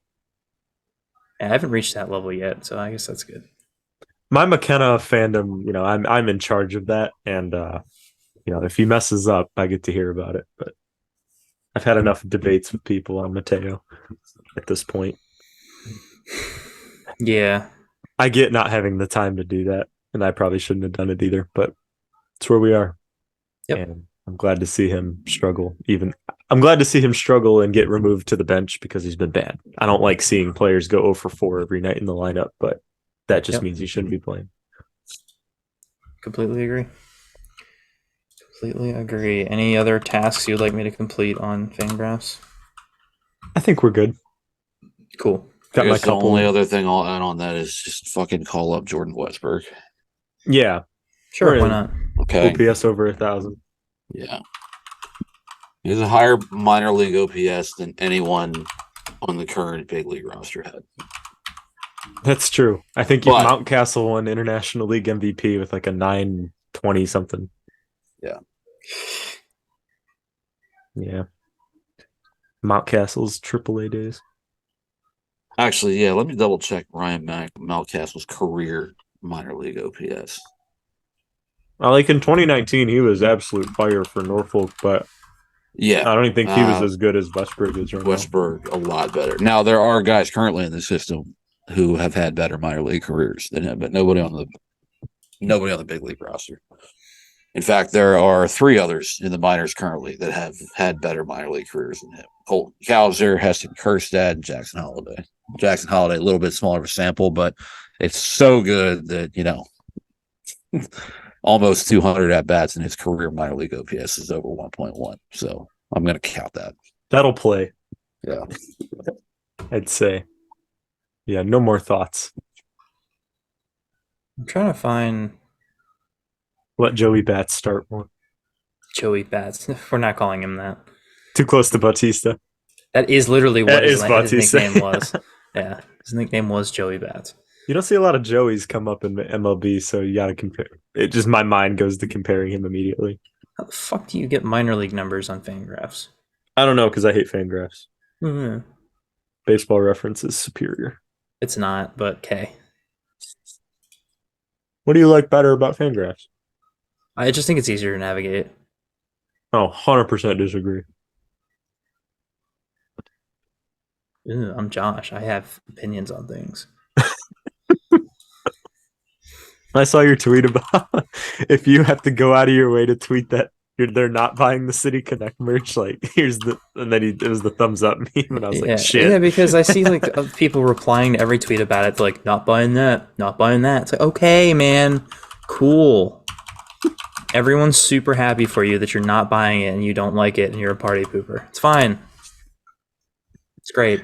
C: I haven't reached that level yet, so I guess that's good.
B: My McKenna fandom, I'm in charge of that, and if he messes up, I get to hear about it. But I've had enough debates with people on Mateo at this point.
C: Yeah.
B: I get not having the time to do that, and I probably shouldn't have done it either, but it's where we are.
C: Yep.
B: And I'm glad to see him struggle. I'm glad to see him struggle and get removed to the bench because he's been bad. I don't like seeing players go 0 for 4 every night in the lineup, but that just
C: Yep.
B: means he shouldn't be playing.
C: Completely agree. Completely agree. Any other tasks you'd like me to complete on Fangraphs?
B: I think we're good.
C: Cool.
B: Got
A: I
B: my
A: guess the
B: couple.
A: only other thing I'll add on that is just fucking call up Jordan Westberg.
B: Yeah.
C: Sure,
B: We're
C: why
B: in.
C: not?
A: Okay.
B: OPS over 1,000.
A: Yeah. He has a higher minor league OPS than anyone on the current big league roster had.
B: That's true. I think
A: But-
B: Mountcastle won International League MVP with like a 920 something.
A: Yeah.
B: Yeah. Mountcastle's AAA days.
A: Actually, yeah, let me double check Ryan Mountcastle's career minor league OPS.
B: Like in 2019, he was absolute fire for Norfolk, but
A: Yeah.
B: I don't even think he was
A: Uh,
B: as good as Westberg is right now.
A: Westberg a lot better. Now there are guys currently in the system who have had better minor league careers than him, but nobody on the big league roster. In fact, there are 3 others in the minors currently that have had better minor league careers than him. Colton Cowser, Heston Kjerstad, and Jackson Holiday. Jackson Holiday, a little bit smaller of a sample, but it's so good that, almost 200 at bats in his career minor league OPS is over 1.1. So I'm going to count that.
B: That'll play,
A: Yeah.
B: I'd say. Yeah, no more thoughts.
C: I'm trying to find
B: Let Joey Bats start one.
C: Joey Bats. We're not calling him that.
B: Too close to Bautista.
C: That is literally what
B: That
C: his
B: is Bautista.
C: nickname was. Yeah, his nickname was Joey Bats.
B: You don't see a lot of Joeys come up in MLB, so you got to compare. It just my mind goes to comparing him immediately.
C: How the fuck do you get minor league numbers on Fangraphs?
B: I don't know because I hate Fangraphs.
C: Mm-hmm.
B: Baseball Reference is superior.
C: It's not, but okay.
B: What do you like better about Fangraphs?
C: I just think it's easier to navigate.
B: Oh, 100% disagree.
C: Ew, I'm Josh. I have opinions on things.
B: I saw your tweet about if you have to go out of your way to tweet that they're not buying the City Connect merch. Like, and then it was the thumbs up meme, and I was like, shit.
C: Yeah, because I see like people replying to every tweet about it, like, not buying that, not buying that. It's like, okay, man, cool. Everyone's super happy for you that you're not buying it and you don't like it and you're a party pooper. It's fine. It's great.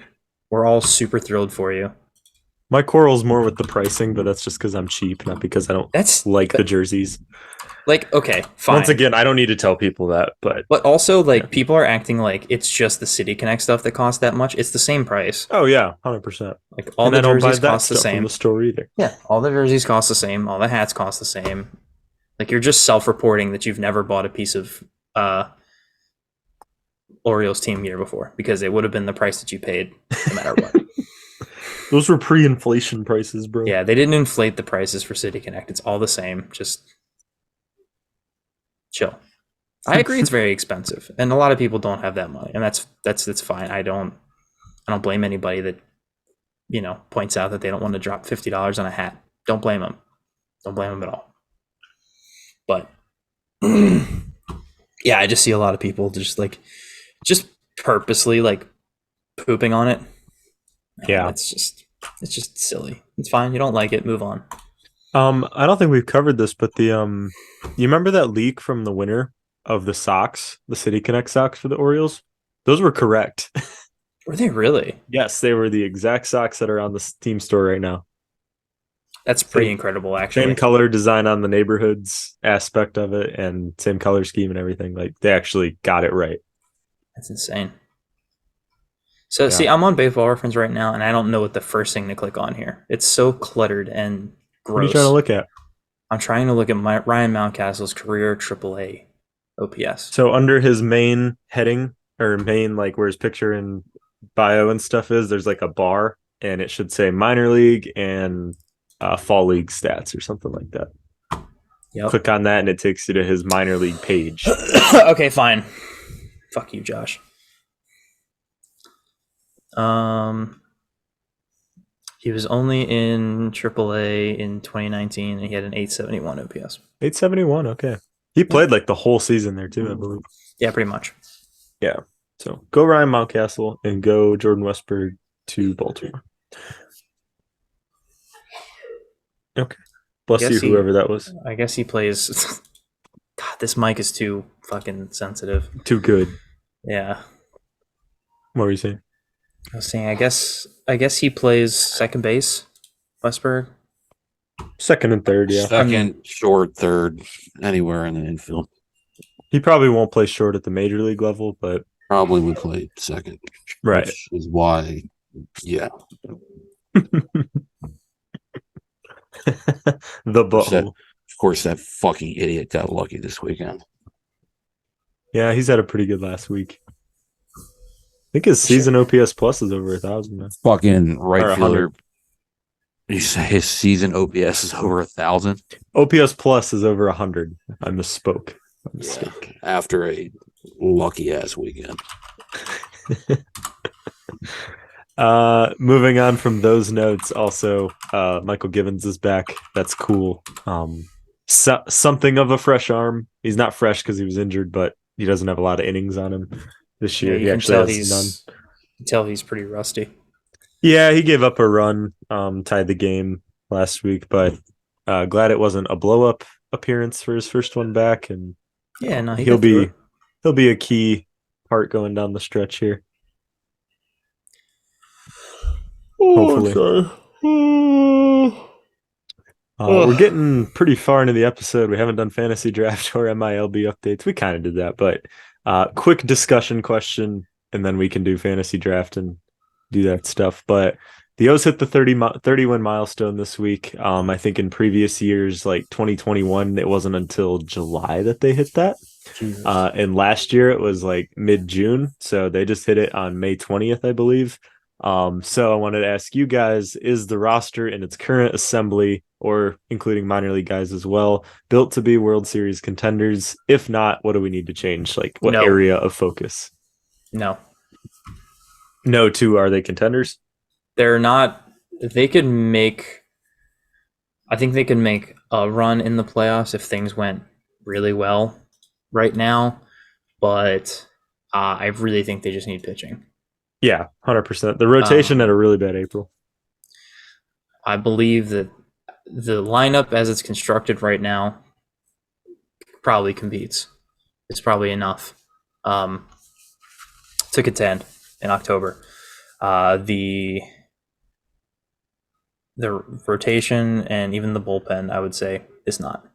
C: We're all super thrilled for you.
B: My quarrel's more with the pricing, but that's just because I'm cheap, not because I don't like the jerseys.
C: Like, okay, fine.
B: Once again, I don't need to tell people that, but
C: also, like, people are acting like it's just the City Connect stuff that costs that much. It's the same price.
B: Oh yeah, 100%.
C: Like, all the jerseys cost the same.
B: From the store either.
C: Yeah, all the jerseys cost the same. All the hats cost the same. Like, you're just self-reporting that you've never bought a piece of Orioles team gear before because it would have been the price that you paid no matter what.
B: Those were pre-inflation prices, bro.
C: Yeah, they didn't inflate the prices for City Connect. It's all the same. Just chill. I agree it's very expensive, and a lot of people don't have that money, and that's fine. I don't blame anybody that points out that they don't want to drop $50 on a hat. Don't blame them. Don't blame them at all. But yeah, I just see a lot of people just purposely like pooping on it.
B: Yeah,
C: it's just silly. It's fine. You don't like it. Move on.
B: I don't think we've covered this, but you remember that leak from the winner of the socks, the City Connect socks for the Orioles? Those were correct.
C: Were they really?
B: Yes, they were the exact socks that are on the team store right now.
C: That's pretty incredible, actually.
B: Same color design on the neighborhoods aspect of it, and same color scheme and everything. Like, they actually got it right.
C: That's insane. So, see, I'm on Baseball Reference right now, and I don't know what the first thing to click on here. It's so cluttered and gross.
B: What are you trying to look at?
C: I'm trying to look at Ryan Mountcastle's career AAA OPS.
B: So under his main heading, or main, like, where his picture and bio and stuff is, there's like a bar, and it should say minor league and fall league stats or something like that.
C: Yep.
B: Click on that, and it takes you to his minor league page.
C: Okay, fine. Fuck you, Josh. He was only in AAA in 2019, and he had an 871 OPS.
B: 871, okay. He played like the whole season there too, I believe.
C: Yeah, pretty much.
B: Yeah. So go Ryan Mountcastle and go Jordan Westberg to Baltimore. Okay. Bless you, whoever that was.
C: I guess he plays. God, this mic is too fucking sensitive.
B: Too good.
C: Yeah.
B: What were you saying?
C: I was saying, I guess he plays second base, Westberg.
B: Second and third, yeah.
A: Second, short, third, anywhere in the infield.
B: He probably won't play short at the major league level, but
A: probably would play second.
B: Right.
A: Which is why, yeah.
B: The butthole.
A: Of course, that fucking idiot got lucky this weekend.
B: Yeah, he's had a pretty good last week. I think his season OPS plus is over 1,000 now.
A: Fucking right fielder. You say his season OPS is over 1,000?
B: OPS plus is over 100. I misspoke.
A: Yeah, after a lucky ass weekend.
B: Moving on from those notes, also Michael Givens is back. That's cool. Something of a fresh arm. He's not fresh because he was injured, but he doesn't have a lot of innings on him this year. He actually has none.
C: You can tell he's pretty rusty.
B: Yeah, he gave up a run, tied the game last week, but glad it wasn't a blow-up appearance for his first one back, and
C: yeah, no,
B: he'll be a key part going down the stretch here. Hopefully. We're getting pretty far into the episode. We haven't done fantasy draft or MILB updates. We kind of did that, but Quick discussion question, and then we can do fantasy draft and do that stuff. But the O's hit the 30 win milestone this week. I think in previous years, like 2021, it wasn't until July that they hit that. And last year it was like mid-June, so they just hit it on May 20th, I believe. So I wanted to ask you guys, is the roster in its current assembly, or including minor league guys as well, built to be World Series contenders? If not, what do we need to change? Like, what
C: No.
B: area of focus?
C: No.
B: No to, are they contenders?
C: They're not. They could make. I think they could make a run in the playoffs if things went really well right now, but I really think they just need pitching.
B: Yeah, 100%. The rotation had a really bad April.
C: I believe that the lineup as it's constructed right now probably competes. It's probably enough to contend in October. The rotation and even the bullpen, I would say, is not.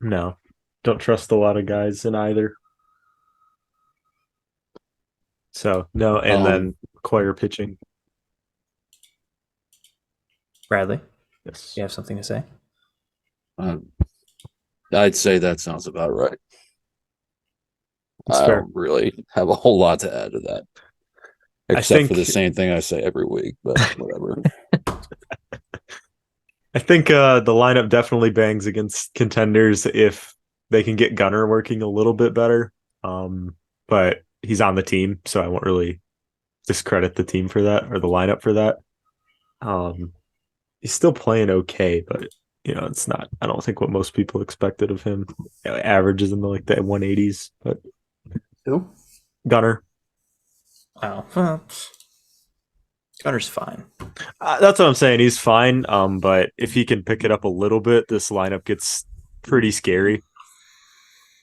B: No, don't trust a lot of guys in either. So, no, and then acquire pitching.
C: Bradley,
B: Yes.
C: you have something to say?
A: I'd say that sounds about right.
B: That's
A: I
B: fair.
A: don't really have a whole lot to add to that, except
B: think-
A: for the same thing I say every week. But whatever.
B: I think the lineup definitely bangs against contenders if they can get Gunnar working a little bit better. But he's on the team, so I won't really discredit the team for that or the lineup for that. He's still playing okay, but it's not. I don't think what most people expected of him. Averages in the 180s, but
C: Who?
B: Gunnar.
C: Oh, well, Gunner's fine.
B: That's what I'm saying. He's fine. But if he can pick it up a little bit, this lineup gets pretty scary.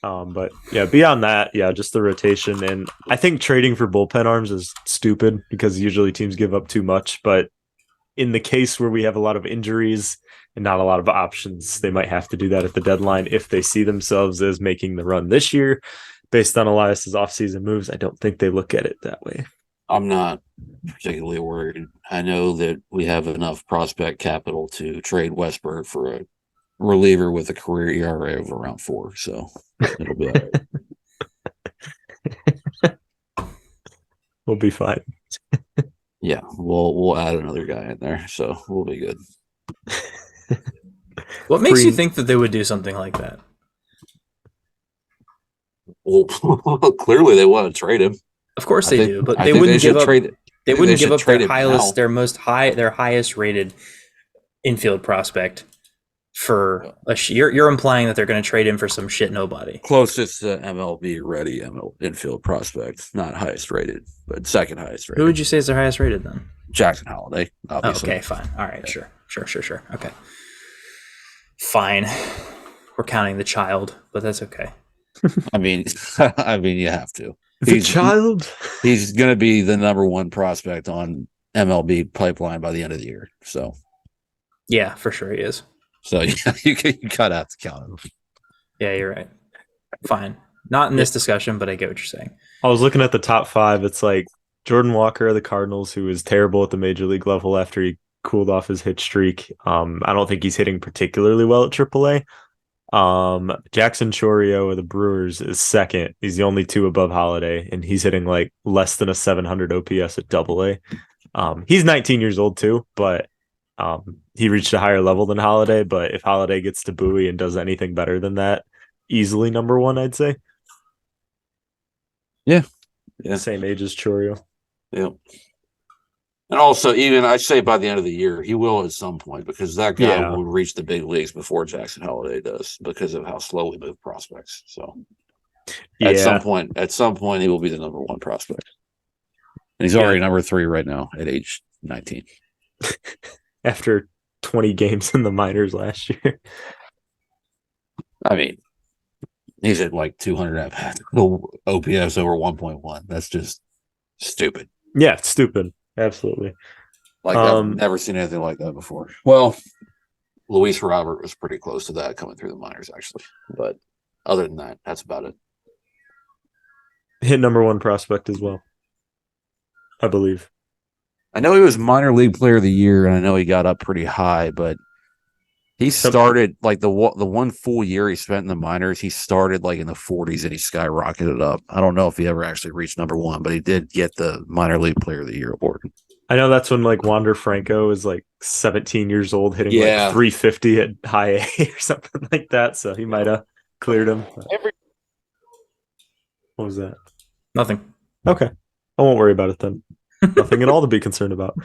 B: But yeah, beyond that, yeah, just the rotation. And I think trading for bullpen arms is stupid because usually teams give up too much. But in the case where we have a lot of injuries and not a lot of options, they might have to do that at the deadline if they see themselves as making the run this year. Based on Elias's offseason moves, I don't think they look at it that way.
A: I'm not particularly worried. I know that we have enough prospect capital to trade Westberg for a reliever with a career ERA of around 4, so it'll be all right.
B: We'll be fine.
A: Yeah, we'll add another guy in there, so we'll be good.
C: What makes you think that they would do something like that?
A: Well, clearly they want to trade him.
C: Of course
A: I
C: they
A: think-
C: do, but
A: I
C: they
A: think
C: wouldn't
A: should
C: give up.
A: trade it.
C: They
A: think
C: wouldn't
A: they
C: give
A: should
C: up
A: trade
C: their
A: him
C: their highest rated infield prospect for a you're implying that they're going to trade him for some shit nobody.
A: Closest to MLB ready infield prospect, not highest rated, but second highest rated.
C: Who would you say is their highest rated then?
A: Jackson Holiday,
C: Oh,
A: obviously.
C: okay, fine. All right, sure. Okay, fine. We're counting the child, but that's okay.
A: I mean, you have to.
B: The child.
A: He's going to be the number 1 prospect on MLB pipeline by the end of the year. So,
C: Yeah, for sure he is.
A: so yeah, you cut out to count him.
C: Yeah, you're right. Fine. Not in this discussion, but I get what you're saying.
B: I was looking at the top 5. It's like Jordan Walker of the Cardinals, who was terrible at the major league level after he cooled off his hit streak. I don't think he's hitting particularly well at AAA. Jackson Chorio of the Brewers is second. He's the only 2 above Holiday, and he's hitting like less than a 700 OPS at AA. He's 19 years old too, but he reached a higher level than Holiday. But if Holiday gets to Bowie and does anything better than that, easily number 1, I'd say.
A: Yeah.
B: Same age as Chorio.
A: Yeah. And also, even I say by the end of the year, he will at some point, because that guy will reach the big leagues before Jackson Holiday does, because of how slow we move prospects. So at some point, he will be the number 1 prospect. And he's already number 3 right now at age 19.
B: After 20 games in the minors last year.
A: I mean, he's at like 200 OPS over 1.1. That's just stupid.
B: Yeah, it's stupid. Absolutely.
A: Like, I've never seen anything like that before. Well, Luis Robert was pretty close to that coming through the minors, actually. But other than that, that's about it.
B: hit number one prospect as well, I believe.
A: I know he was minor league player of the year, and I know he got up pretty high, but he started like the one full year he spent in the minors. He started like in the 40s and he skyrocketed up. I don't know if he ever actually reached number one, but he did get the minor league player of the year award.
B: I know that's when like Wander Franco is like 17 years old, hitting like 350 at high A or something like that. So he might have cleared him. What was that?
C: Nothing.
B: Okay, I won't worry about it then. Nothing at all to be concerned about.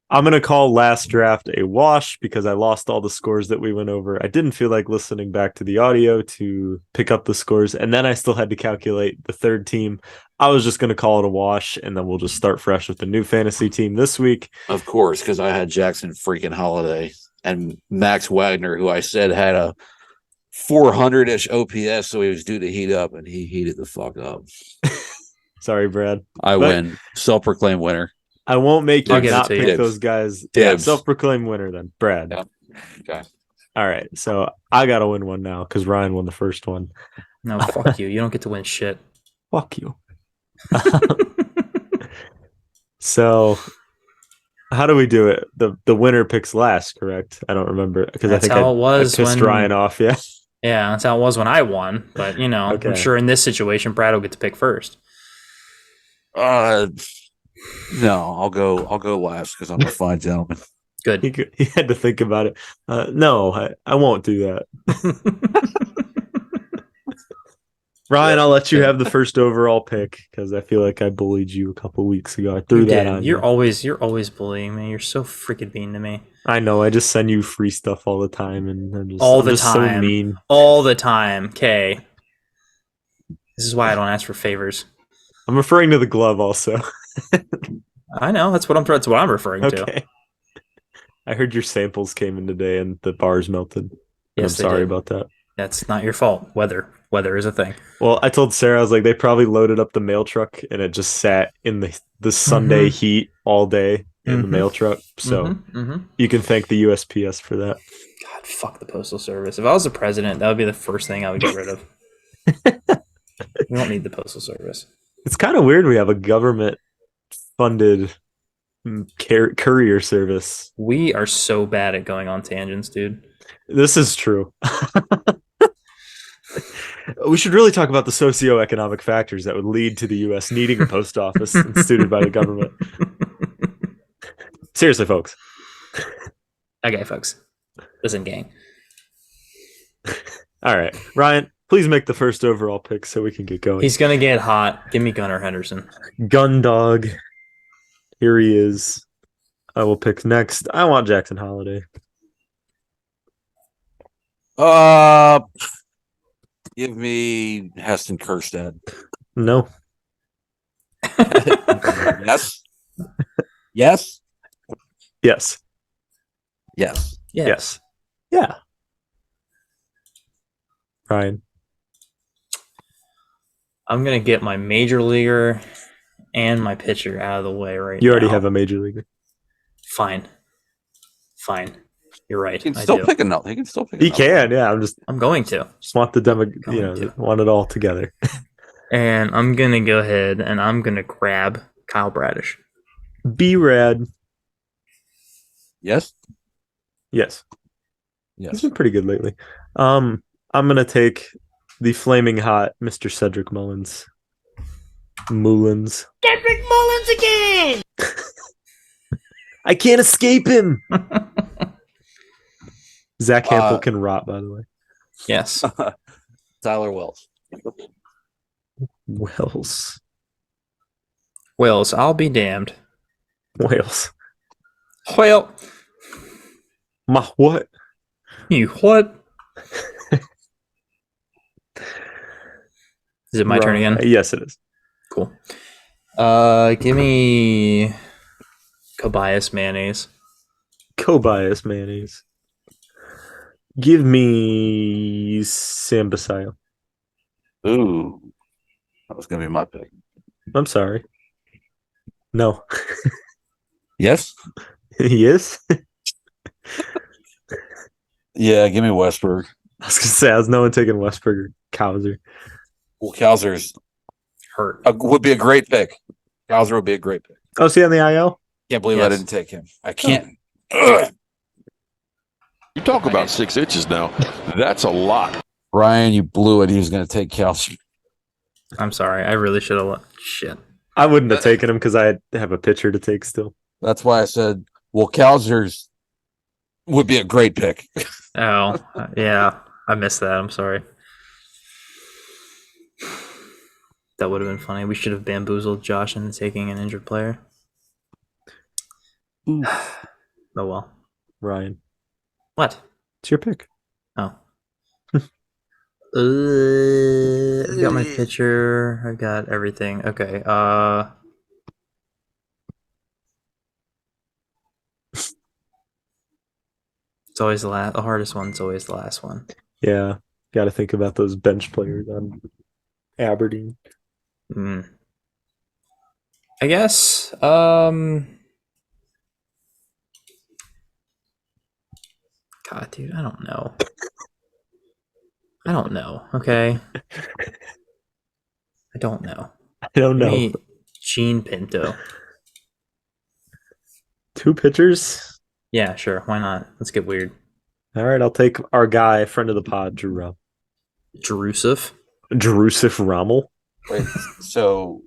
B: I'm going to call last draft a wash because I lost all the scores that we went over. I didn't feel like listening back to the audio to pick up the scores, and then I still had to calculate the third team. I was just going to call it a wash, and then we'll just start fresh with the new fantasy team this week.
A: Of course, because I had Jackson freaking Holiday and Max Wagner, who I said had a 400-ish OPS, so he was due to heat up, and he heated the fuck up.
B: Sorry, Brad.
A: I win. Self-proclaimed winner.
B: I won't make you not pick
A: Dibs.
B: those guys.
A: Dibs.
B: Yeah, self-proclaimed winner then, Brad.
A: Yeah. Okay.
B: All right, so I got to win one now because Ryan won the first one.
C: No, fuck you. You don't get to win shit.
B: Fuck you. So, how do we do it? The winner picks last, correct? I don't remember because I think
C: how it was
B: I pissed
C: when-
B: Ryan off. Yeah.
C: Yeah, that's how it was when I won. But, you know,
B: Okay.
C: I'm sure in this situation, Brad will get to pick first.
A: No, I'll go last because I'm a fine gentleman.
C: Good.
B: He had to think about it. No, I won't do that. Ryan, I'll let you have the first overall pick because I feel like I bullied you a couple weeks ago. I threw that on
C: You're
B: you.
C: always bullying me. You're so freaking mean to me.
B: I know. I just send you free stuff all the time, and I'm just
C: All
B: I'm
C: the
B: just so
C: time.
B: mean.
C: All the time. Okay. This is why I don't ask for favors.
B: I'm referring to the glove also.
C: I know. That's what I'm referring to.
B: Okay. I heard your samples came in today and the bars melted.
C: Yes,
B: I'm
C: they
B: sorry
C: did.
B: about that.
C: That's not your fault. Weather is a thing.
B: Well, I told Sarah, I was like, they probably loaded up the mail truck and it just sat in the Sunday heat all day in the mail truck. So you can thank the USPS for that.
C: God, fuck the Postal Service. If I was the president, that would be the first thing I would get rid of. We don't need the Postal Service.
B: It's kind of weird we have a government funded courier service.
C: We are so bad at going on tangents, dude.
B: This is true. We should really talk about the socioeconomic factors that would lead to the U.S. needing a post office instituted by the government. Seriously, folks.
C: Okay, folks. Listen, gang.
B: All right. Ryan, please make the first overall pick so we can get going.
C: He's going to get hot. Give me Gunnar Henderson.
B: Gun dog. Here he is. I will pick next. I want Jackson Holiday.
A: Give me Heston Kjerstad.
B: No.
A: Yes. Yes.
B: Yes.
A: Yes.
B: Yes. Yeah. Ryan.
C: I'm going to get my major leaguer and my pitcher out of the way right now.
B: You already have a major leaguer.
C: Fine. You're right.
A: He can
C: I
A: still
C: do.
A: pick another. He can still pick.
B: He
A: another.
B: can, yeah.
C: I'm going to.
B: Just want the demo.
C: Going to.
B: Want it all together.
C: And I'm going to go ahead and I'm going to grab Kyle Bradish.
B: B Rad.
A: Yes.
B: Yes.
A: Yes.
B: He's been pretty good lately. I'm gonna take the flaming hot Mr. Cedric Mullins.
G: Cedric Mullins again!
B: I can't escape him. Zach Hampel can rot, by the way.
C: Yes.
A: Tyler Wells.
B: Wells.
C: Wells, I'll be damned.
B: Wales.
C: Well,
B: Ma what?
C: you what? Is it my turn again?
B: Yes, it is.
C: Cool. Give me Kobayas mayonnaise.
B: Kobayas mayonnaise. Give me Sam Basayo.
A: Ooh, that was gonna be my pick.
B: I'm sorry. No.
A: Yes.
B: He is?
A: Yeah, give me Westberg.
B: I was gonna say, I was no one taking Westberg or Cowser.
A: Well, Kowser's
C: Hurt.
A: would be a great pick. Kowser would be a great pick.
B: Oh, is he on the IL?
A: Can't believe I
C: Yes.
A: didn't take him. I can't. Ugh.
E: You talk about 6 inches now. That's a lot.
A: Ryan, you blew it. He was going to take Kowser.
C: I'm sorry. I really should have. Shit.
B: I wouldn't have taken him because I have a pitcher to take still.
A: That's why I said, well, Kowser's would be a great pick.
C: Oh, yeah. I missed that. I'm sorry. That would have been funny. We should have bamboozled Josh into taking an injured player. Oh, well.
B: Ryan,
C: What?
B: it's your pick.
C: Oh. I got my pitcher. I got everything. Okay. It's always the last. The hardest one's always the last one.
B: Yeah, got to think about those bench players on Aberdeen.
C: I guess. God, dude, I don't know. Okay. I don't know.
B: I don't know.
C: Maybe Gene Pinto.
B: 2 pitchers.
C: Yeah, sure. Why not? Let's get weird.
B: All right, I'll take our guy, friend of the pod, Drew
C: Jerusif.
B: Rommel.
A: Wait, so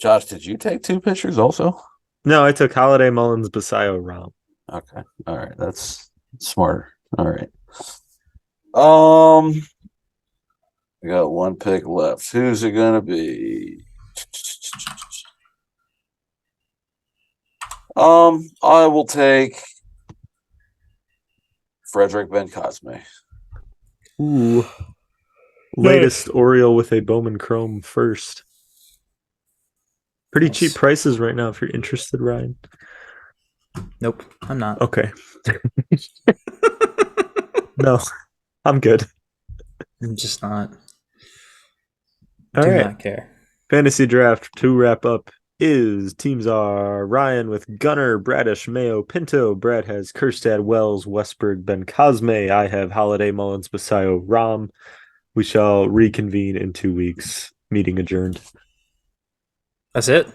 A: Josh, did you take 2 pitchers also?
B: No, I took Holiday, Mullins, Basayo, Rom.
A: Okay. All right. That's smarter. All right. We got 1 pick left. Who's it gonna be? I will take Frederick Ben Cosme.
B: Ooh. Latest Oriole with a Bowman Chrome first. Pretty cheap prices right now if you're interested, Ryan.
C: Nope, I'm not.
B: Okay. No, I'm good.
C: I'm just not.
B: All
C: Do
B: right.
C: not care.
B: Fantasy draft to wrap up is teams are Ryan with Gunner, Bradish, Mayo, Pinto. Brad has Kerstad, Wells, Westberg, Ben Cosme. I have Holiday, Mullins, Basayo, Rom. We shall reconvene in 2 weeks. Meeting adjourned.
C: That's it?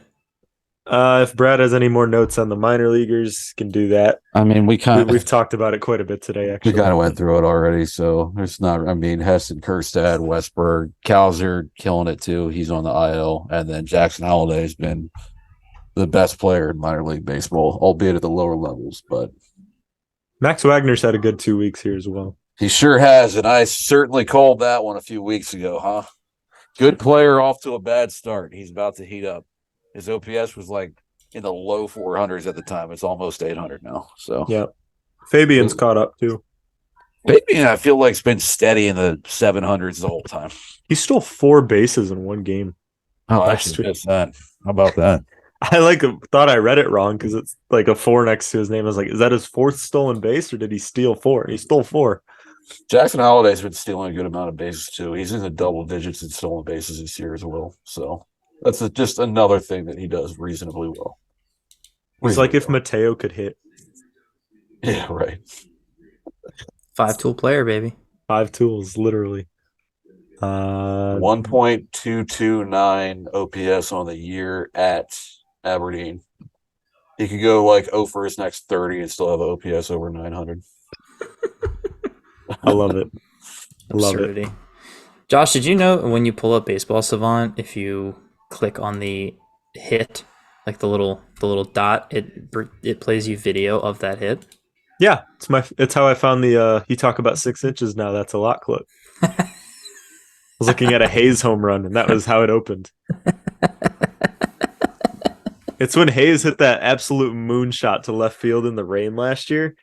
B: If Brad has any more notes on the minor leaguers, can do that.
A: I mean,
B: We've talked about it quite a bit today, actually.
A: We kind of went through it already, so there's not. I mean, Heston, Kerstad, Westberg, Kowser killing it too. He's on the IL, and then Jackson Holiday has been the best player in minor league baseball, albeit at the lower levels. But
B: Max Wagner's had a good 2 weeks here as well.
A: he sure has, and I certainly called that one a few weeks ago, huh? Good player off to a bad start. He's about to heat up. His OPS was like in the low 400s at the time. It's almost 800 now. So
B: yeah, Fabian's caught up too.
A: Fabian, I feel like, has been steady in the 700s the whole time.
B: He stole 4 bases in one game.
A: Oh, I
B: Last
A: actually
B: week.
A: missed that. How about that?
B: I thought I read it wrong because it's like a 4 next to his name. I was like, is that his 4th stolen base or did he steal 4? He stole 4.
A: Jackson Holiday's been stealing a good amount of bases too. He's in the double digits in stolen bases this year as well. So that's just another thing that he does reasonably well.
B: It's like if Mateo could hit.
A: Yeah, right.
C: 5-tool player, baby.
B: 5 tools, literally.
A: 1.229 OPS on the year at Aberdeen. He could go like 0 for his next 30 and still have an OPS over 900.
B: I love it. I love it.
C: Absurdity. Josh, did you know when you pull up Baseball Savant, if you click on the hit, like the little dot, it plays you video of that hit?
B: Yeah, it's how I found the you talk about 6 inches now. That's a lot clip. I was looking at a Hayes home run, and that was how it opened. It's when Hayes hit that absolute moonshot to left field in the rain last year.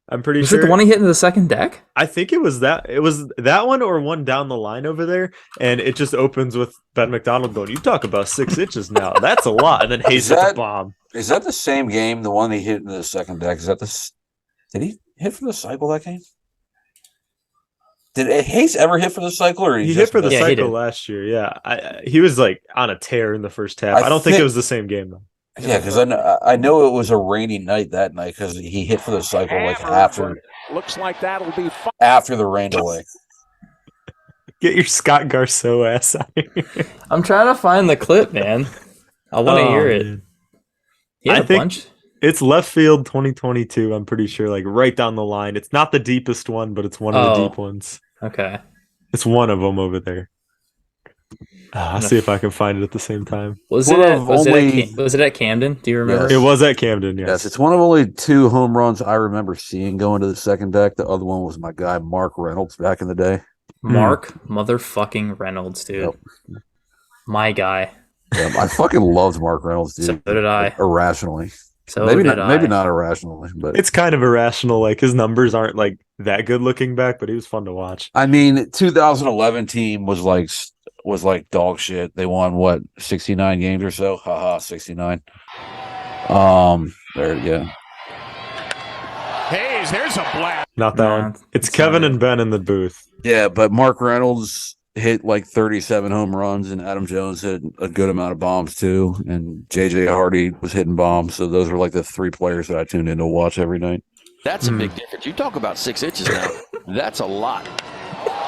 B: I'm pretty
C: Was
B: sure.
C: it the one he hit in the second deck?
B: I think it was that. It was that one or one down the line over there, and it just opens with Ben McDonald going, "You talk about 6 inches now. That's a lot." And then Hayes hit the bomb.
A: Is that the same game? The one he hit in the second deck? Is that this? Did he hit for the cycle that game? Did Hayes ever hit for the cycle, or
B: He hit for the
C: Yeah, he
B: cycle
C: did.
B: last year? Yeah, he was like on a tear in the first half. I don't think it was the same game though.
A: Yeah, because I know it was a rainy night that night because he hit for the cycle like after
E: Looks like that'll be fun.
A: after the rain delay.
B: Get your Scott Garceau ass out of here.
C: I'm trying to find the clip, man. I want to hear it.
B: Man.
C: He had
B: I
C: a
B: think-
C: bunch.
B: It's left field 2022. I'm pretty sure, like right down the line. It's not the deepest one, but it's one of the deep ones.
C: Okay.
B: It's one of them over there. I'll see if I can find it at the same time.
C: Was
A: One
C: it at,
A: of
C: was, it
A: only-
C: at was it at Camden? Do you remember?
B: It was at Camden, yes.
A: Yes, it's one of only 2 home runs I remember seeing going to the second deck. The other one was my guy Mark Reynolds back in the day.
C: Mark motherfucking Reynolds, dude.
A: Yep.
C: My guy.
A: Yeah, I fucking loved Mark Reynolds, dude.
C: So did I.
A: Irrationally.
C: So
A: maybe
C: did
A: not.
C: I.
A: Maybe not irrationally, but
B: It's kind of irrational. Like his numbers aren't like that good looking back, but he was fun to watch.
A: I mean, 2011 team was like dog shit. They won what 69 games or so. Haha, 69. There, yeah.
F: Hayes, there's a blast.
B: Not that
C: Nah,
B: one. It's
C: it's
B: Kevin
C: not
B: and Ben in the booth.
A: Yeah, but Mark Reynolds hit like 37 home runs, and Adam Jones hit a good amount of bombs too, and JJ Hardy was hitting bombs. So those were like the 3 players that I tuned in to watch every night.
E: That's a big difference. You talk about 6 inches now. That's a lot.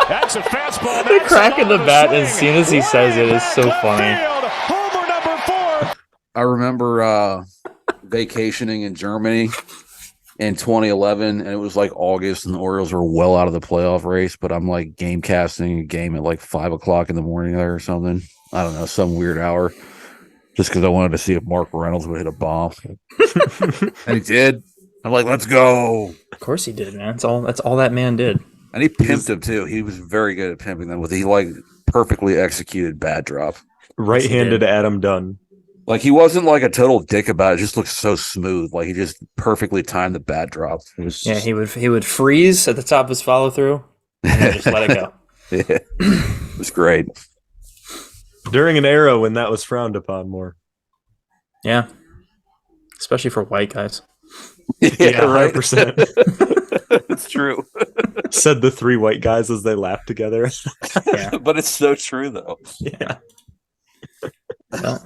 F: That's a fastball.
C: The
F: That's
C: crack in the
F: another
C: bat
F: swing.
C: as soon as he says it is so
F: Left
C: funny.
F: field, homer number 4.
A: I remember vacationing in Germany in 2011, and it was like August, and the Orioles were well out of the playoff race. But I'm like game casting a game at like 5:00 in the morning there or something. I don't know, some weird hour, just because I wanted to see if Mark Reynolds would hit a bomb, and he did. I'm like, let's go.
C: Of course he did, man. That's all that man did.
A: And he pimped him too. He was very good at pimping them with he like perfectly executed bad drop.
B: Right-handed Adam Dunn.
A: Like he wasn't like a total dick about it. It just looked so smooth. Like he just perfectly timed the bad drop. It was
C: Yeah, he would freeze at the top of his follow through and then just let it go.
A: yeah, it was great.
B: During an era when that was frowned upon more.
C: Yeah. Especially for white guys.
B: Yeah, 100%.
A: It's true.
B: Said the 3 white guys as they laughed together.
C: Yeah.
A: But it's so true though.
B: Yeah.
C: Well,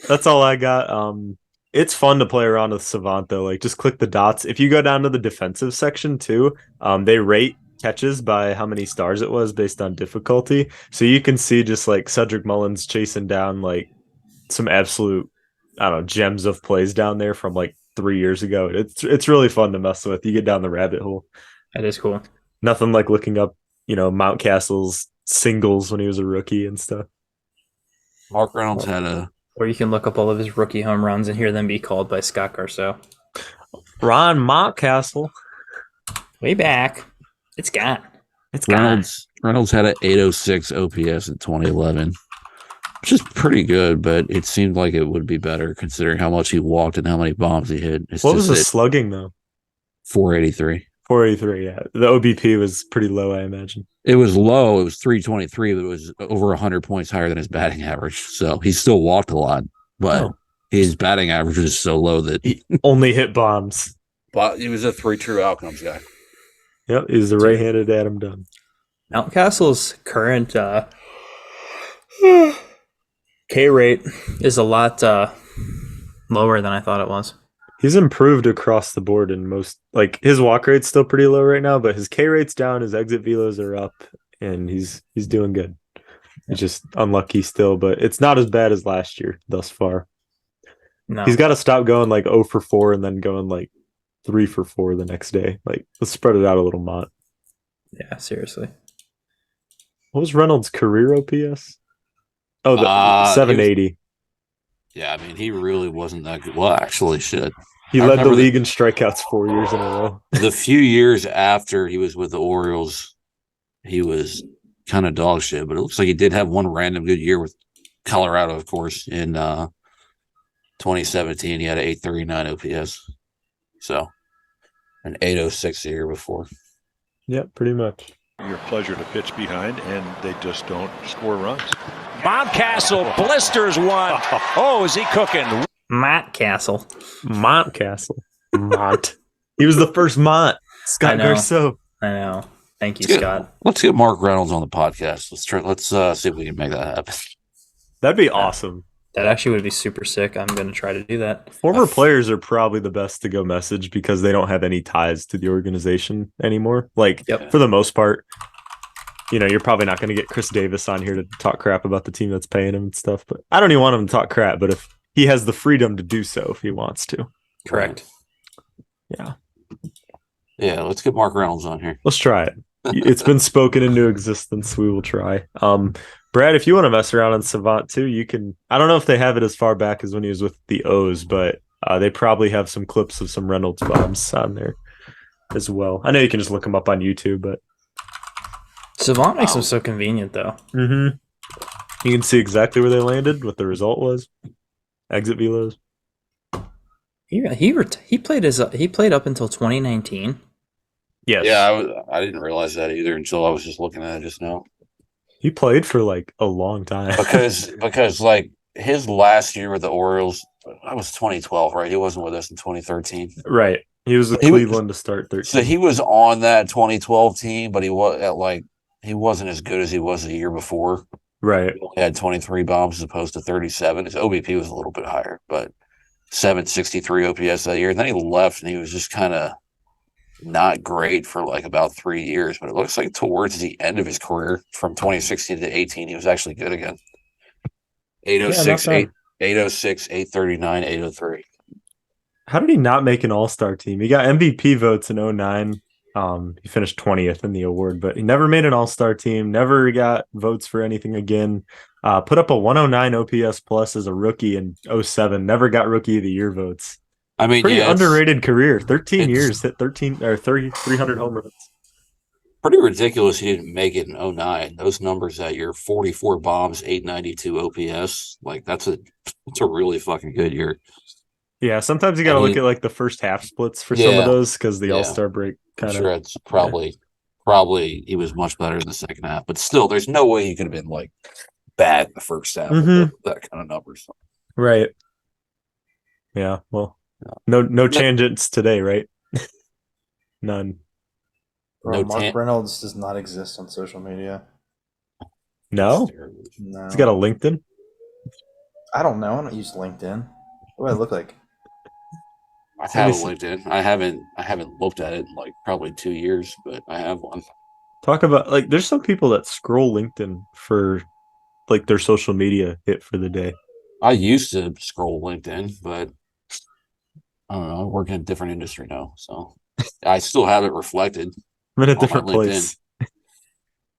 B: That's all I got. It's fun to play around with Savant though. Like just click the dots. If you go down to the defensive section too, they rate catches by how many stars it was based on difficulty. So you can see just like Cedric Mullins chasing down like some absolute, I don't know, gems of plays down there from like 3 years ago. It's really fun to mess with. You get down the rabbit hole.
C: that is cool.
B: Nothing like looking up, Mountcastle's singles when he was a rookie and stuff.
A: Mark Reynolds had a
C: Or you can look up all of his rookie home runs and hear them be called by Scott Garceau.
B: Ron Mountcastle.
C: Way back. It's gone.
B: It's gone.
A: Reynolds had an 806 OPS in 2011, which is pretty good, but it seemed like it would be better considering how much he walked and how many bombs he hit. It's
B: What was
A: just
B: the slugging though?
A: 483.
B: 483, yeah. The OBP was pretty low, I imagine.
A: It was low. It was 323, but it was over 100 points higher than his batting average. So he still walked a lot, but his batting average is so low that
B: He only hit bombs.
A: but he was a 3 true outcomes guy.
B: Yep, he's the right-handed Adam Dunn.
C: Mountcastle's current K rate is a lot lower than I thought it was.
B: He's improved across the board in most, like his walk rate's still pretty low right now, but his K rate's down, his exit velos are up, and he's doing good. He's just unlucky still, but it's not as bad as last year thus far.
C: No.
B: He's got to stop going like 0 for 4 and then going like 3 for 4 the next day. Like, let's spread it out a little, Mont.
C: Yeah, seriously.
B: What was Reynolds' career OPS? Oh, the
A: He
B: 780.
A: Yeah, I mean, he really wasn't that good. Well, actually, shit.
B: He
A: I
B: led the
A: remember
B: league in strikeouts 4 years in a row.
A: The few years after he was with the Orioles, he was kind of dog shit, but it looks like he did have one random good year with Colorado, of course, in 2017. He had an 839 OPS. So, an 806 the year before.
B: Yeah, pretty much.
H: Your pleasure to pitch behind, and they just don't score runs.
G: Mountcastle blisters one. Oh, is he cooking?
C: Matt Castle.
B: Mountcastle. Mont. He was the first Mont.
C: I
B: Scott
C: know.
B: Garceau.
C: I know. Thank you,
A: Let's get-
C: Scott.
A: Let's get Mark Reynolds on the podcast. Let's see if we can make that happen.
B: That'd be awesome.
C: That actually would be super sick. I'm going to try to do that.
B: Former players are probably the best to go message because they don't have any ties to the organization anymore. Like,
C: Yep.
B: for the most part. you're probably not going to get Chris Davis on here to talk crap about the team that's paying him and stuff. But I don't even want him to talk crap. But if he has the freedom to do so, if he wants to,
C: Correct.
B: yeah,
A: let's get Mark Reynolds on here.
B: let's try it. It's been spoken into existence. We will try. Brad, if you want to mess around on Savant too, you can. I don't know if they have it as far back as when he was with the O's, but they probably have some clips of some Reynolds bombs on there as well. I know you can just look them up on YouTube, but
C: Savant makes them so convenient, though.
B: you can see exactly where they landed, what the result was, exit velos.
C: He played up until 2019.
B: Yes.
A: Yeah, I didn't realize that either until I was just looking at it just now.
B: He played for like a long time.
A: because like his last year with the Orioles, that was 2012, right? He wasn't with us in 2013.
B: Right. He was with Cleveland to start 13.
A: So he was on that 2012 team, but he wasn't as good as he was the year before.
B: Right.
A: He only had 23 bombs as opposed to 37. His OBP was a little bit higher, but 763 OPS that year. And then he left, and he was just kind of not great for like about 3 years. But it looks like towards the end of his career, from 2016 to 18, he was actually good again. 806, 806, 839, 803.
B: How did he not make an all-star team? He got MVP votes in 09. He finished 20th in the award, but he never made an all-star team, never got votes for anything again. Put up a 109 OPS plus as a rookie in 07, never got rookie of the year votes.
A: I mean,
B: pretty underrated career. 13 years, hit 300 home runs.
A: Pretty ridiculous he didn't make it in 09. Those numbers that year, 44 bombs, 892 OPS. Like that's a really fucking good year.
B: Yeah, sometimes you got to look at like the first half splits for some of those because the All-Star break kind of.
A: Sure, it's probably he was much better in the second half, but still, there's no way he could have been like bad in the first half with that kind of numbers.
B: Right. Yeah. Well, no tangents today, right? None.
I: Bro, Mark Reynolds does not exist on social media.
B: No?
I: No.
B: He's got a LinkedIn?
I: I don't know. I don't use LinkedIn. What do I look like?
A: I have a LinkedIn. I haven't looked at it in like probably 2 years, but I have one.
B: Talk about like there's some people that scroll LinkedIn for like their social media hit for the day.
A: I used to scroll LinkedIn, but I don't know. I work in a different industry now, so I still have it reflected.
B: I'm in a different place.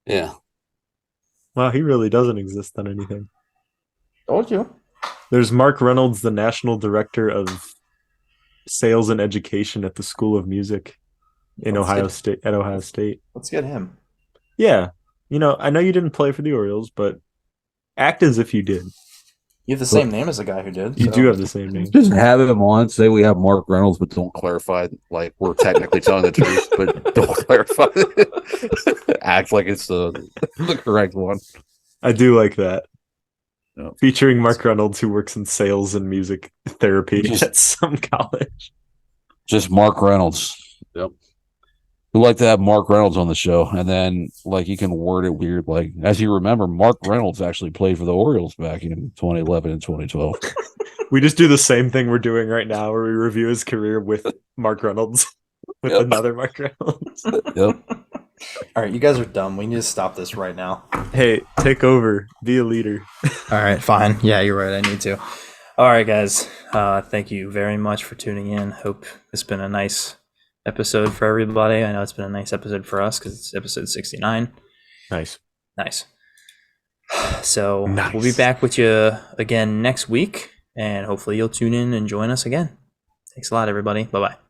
A: Yeah.
B: Wow, he really doesn't exist on anything.
I: Told you.
B: There's Mark Reynolds, the National Director of Sales and Education at the School of Music in Ohio State.
I: Let's get him.
B: Yeah. I know you didn't play for the Orioles, but act as if you did.
I: You have the same name as the guy who did.
B: You do have the same name.
A: Just have him on. Say we have Mark Reynolds, but don't clarify. Like we're technically telling the truth, but don't clarify. Act like it's the correct one.
B: I do like that.
A: Yep.
B: Featuring Mark Reynolds, who works in sales and music therapy at some college.
A: Just Mark Reynolds. Yep. We like to have Mark Reynolds on the show, and then like you can word it weird. Like as you remember, Mark Reynolds actually played for the Orioles back in 2011 and 2012.
B: We just do the same thing we're doing right now, where we review his career with Mark Reynolds, with another Mark Reynolds.
A: Yep.
I: All right, you guys are dumb. We need to stop this right now.
B: Hey, take over. Be a leader.
C: All right, fine. Yeah, you're right. I need to. All right, guys. Thank you very much for tuning in. Hope it's been a nice episode for everybody. I know it's been a nice episode for us because it's episode 69.
B: Nice.
C: So we'll be back with you again next week, and hopefully you'll tune in and join us again. Thanks a lot, everybody. Bye-bye.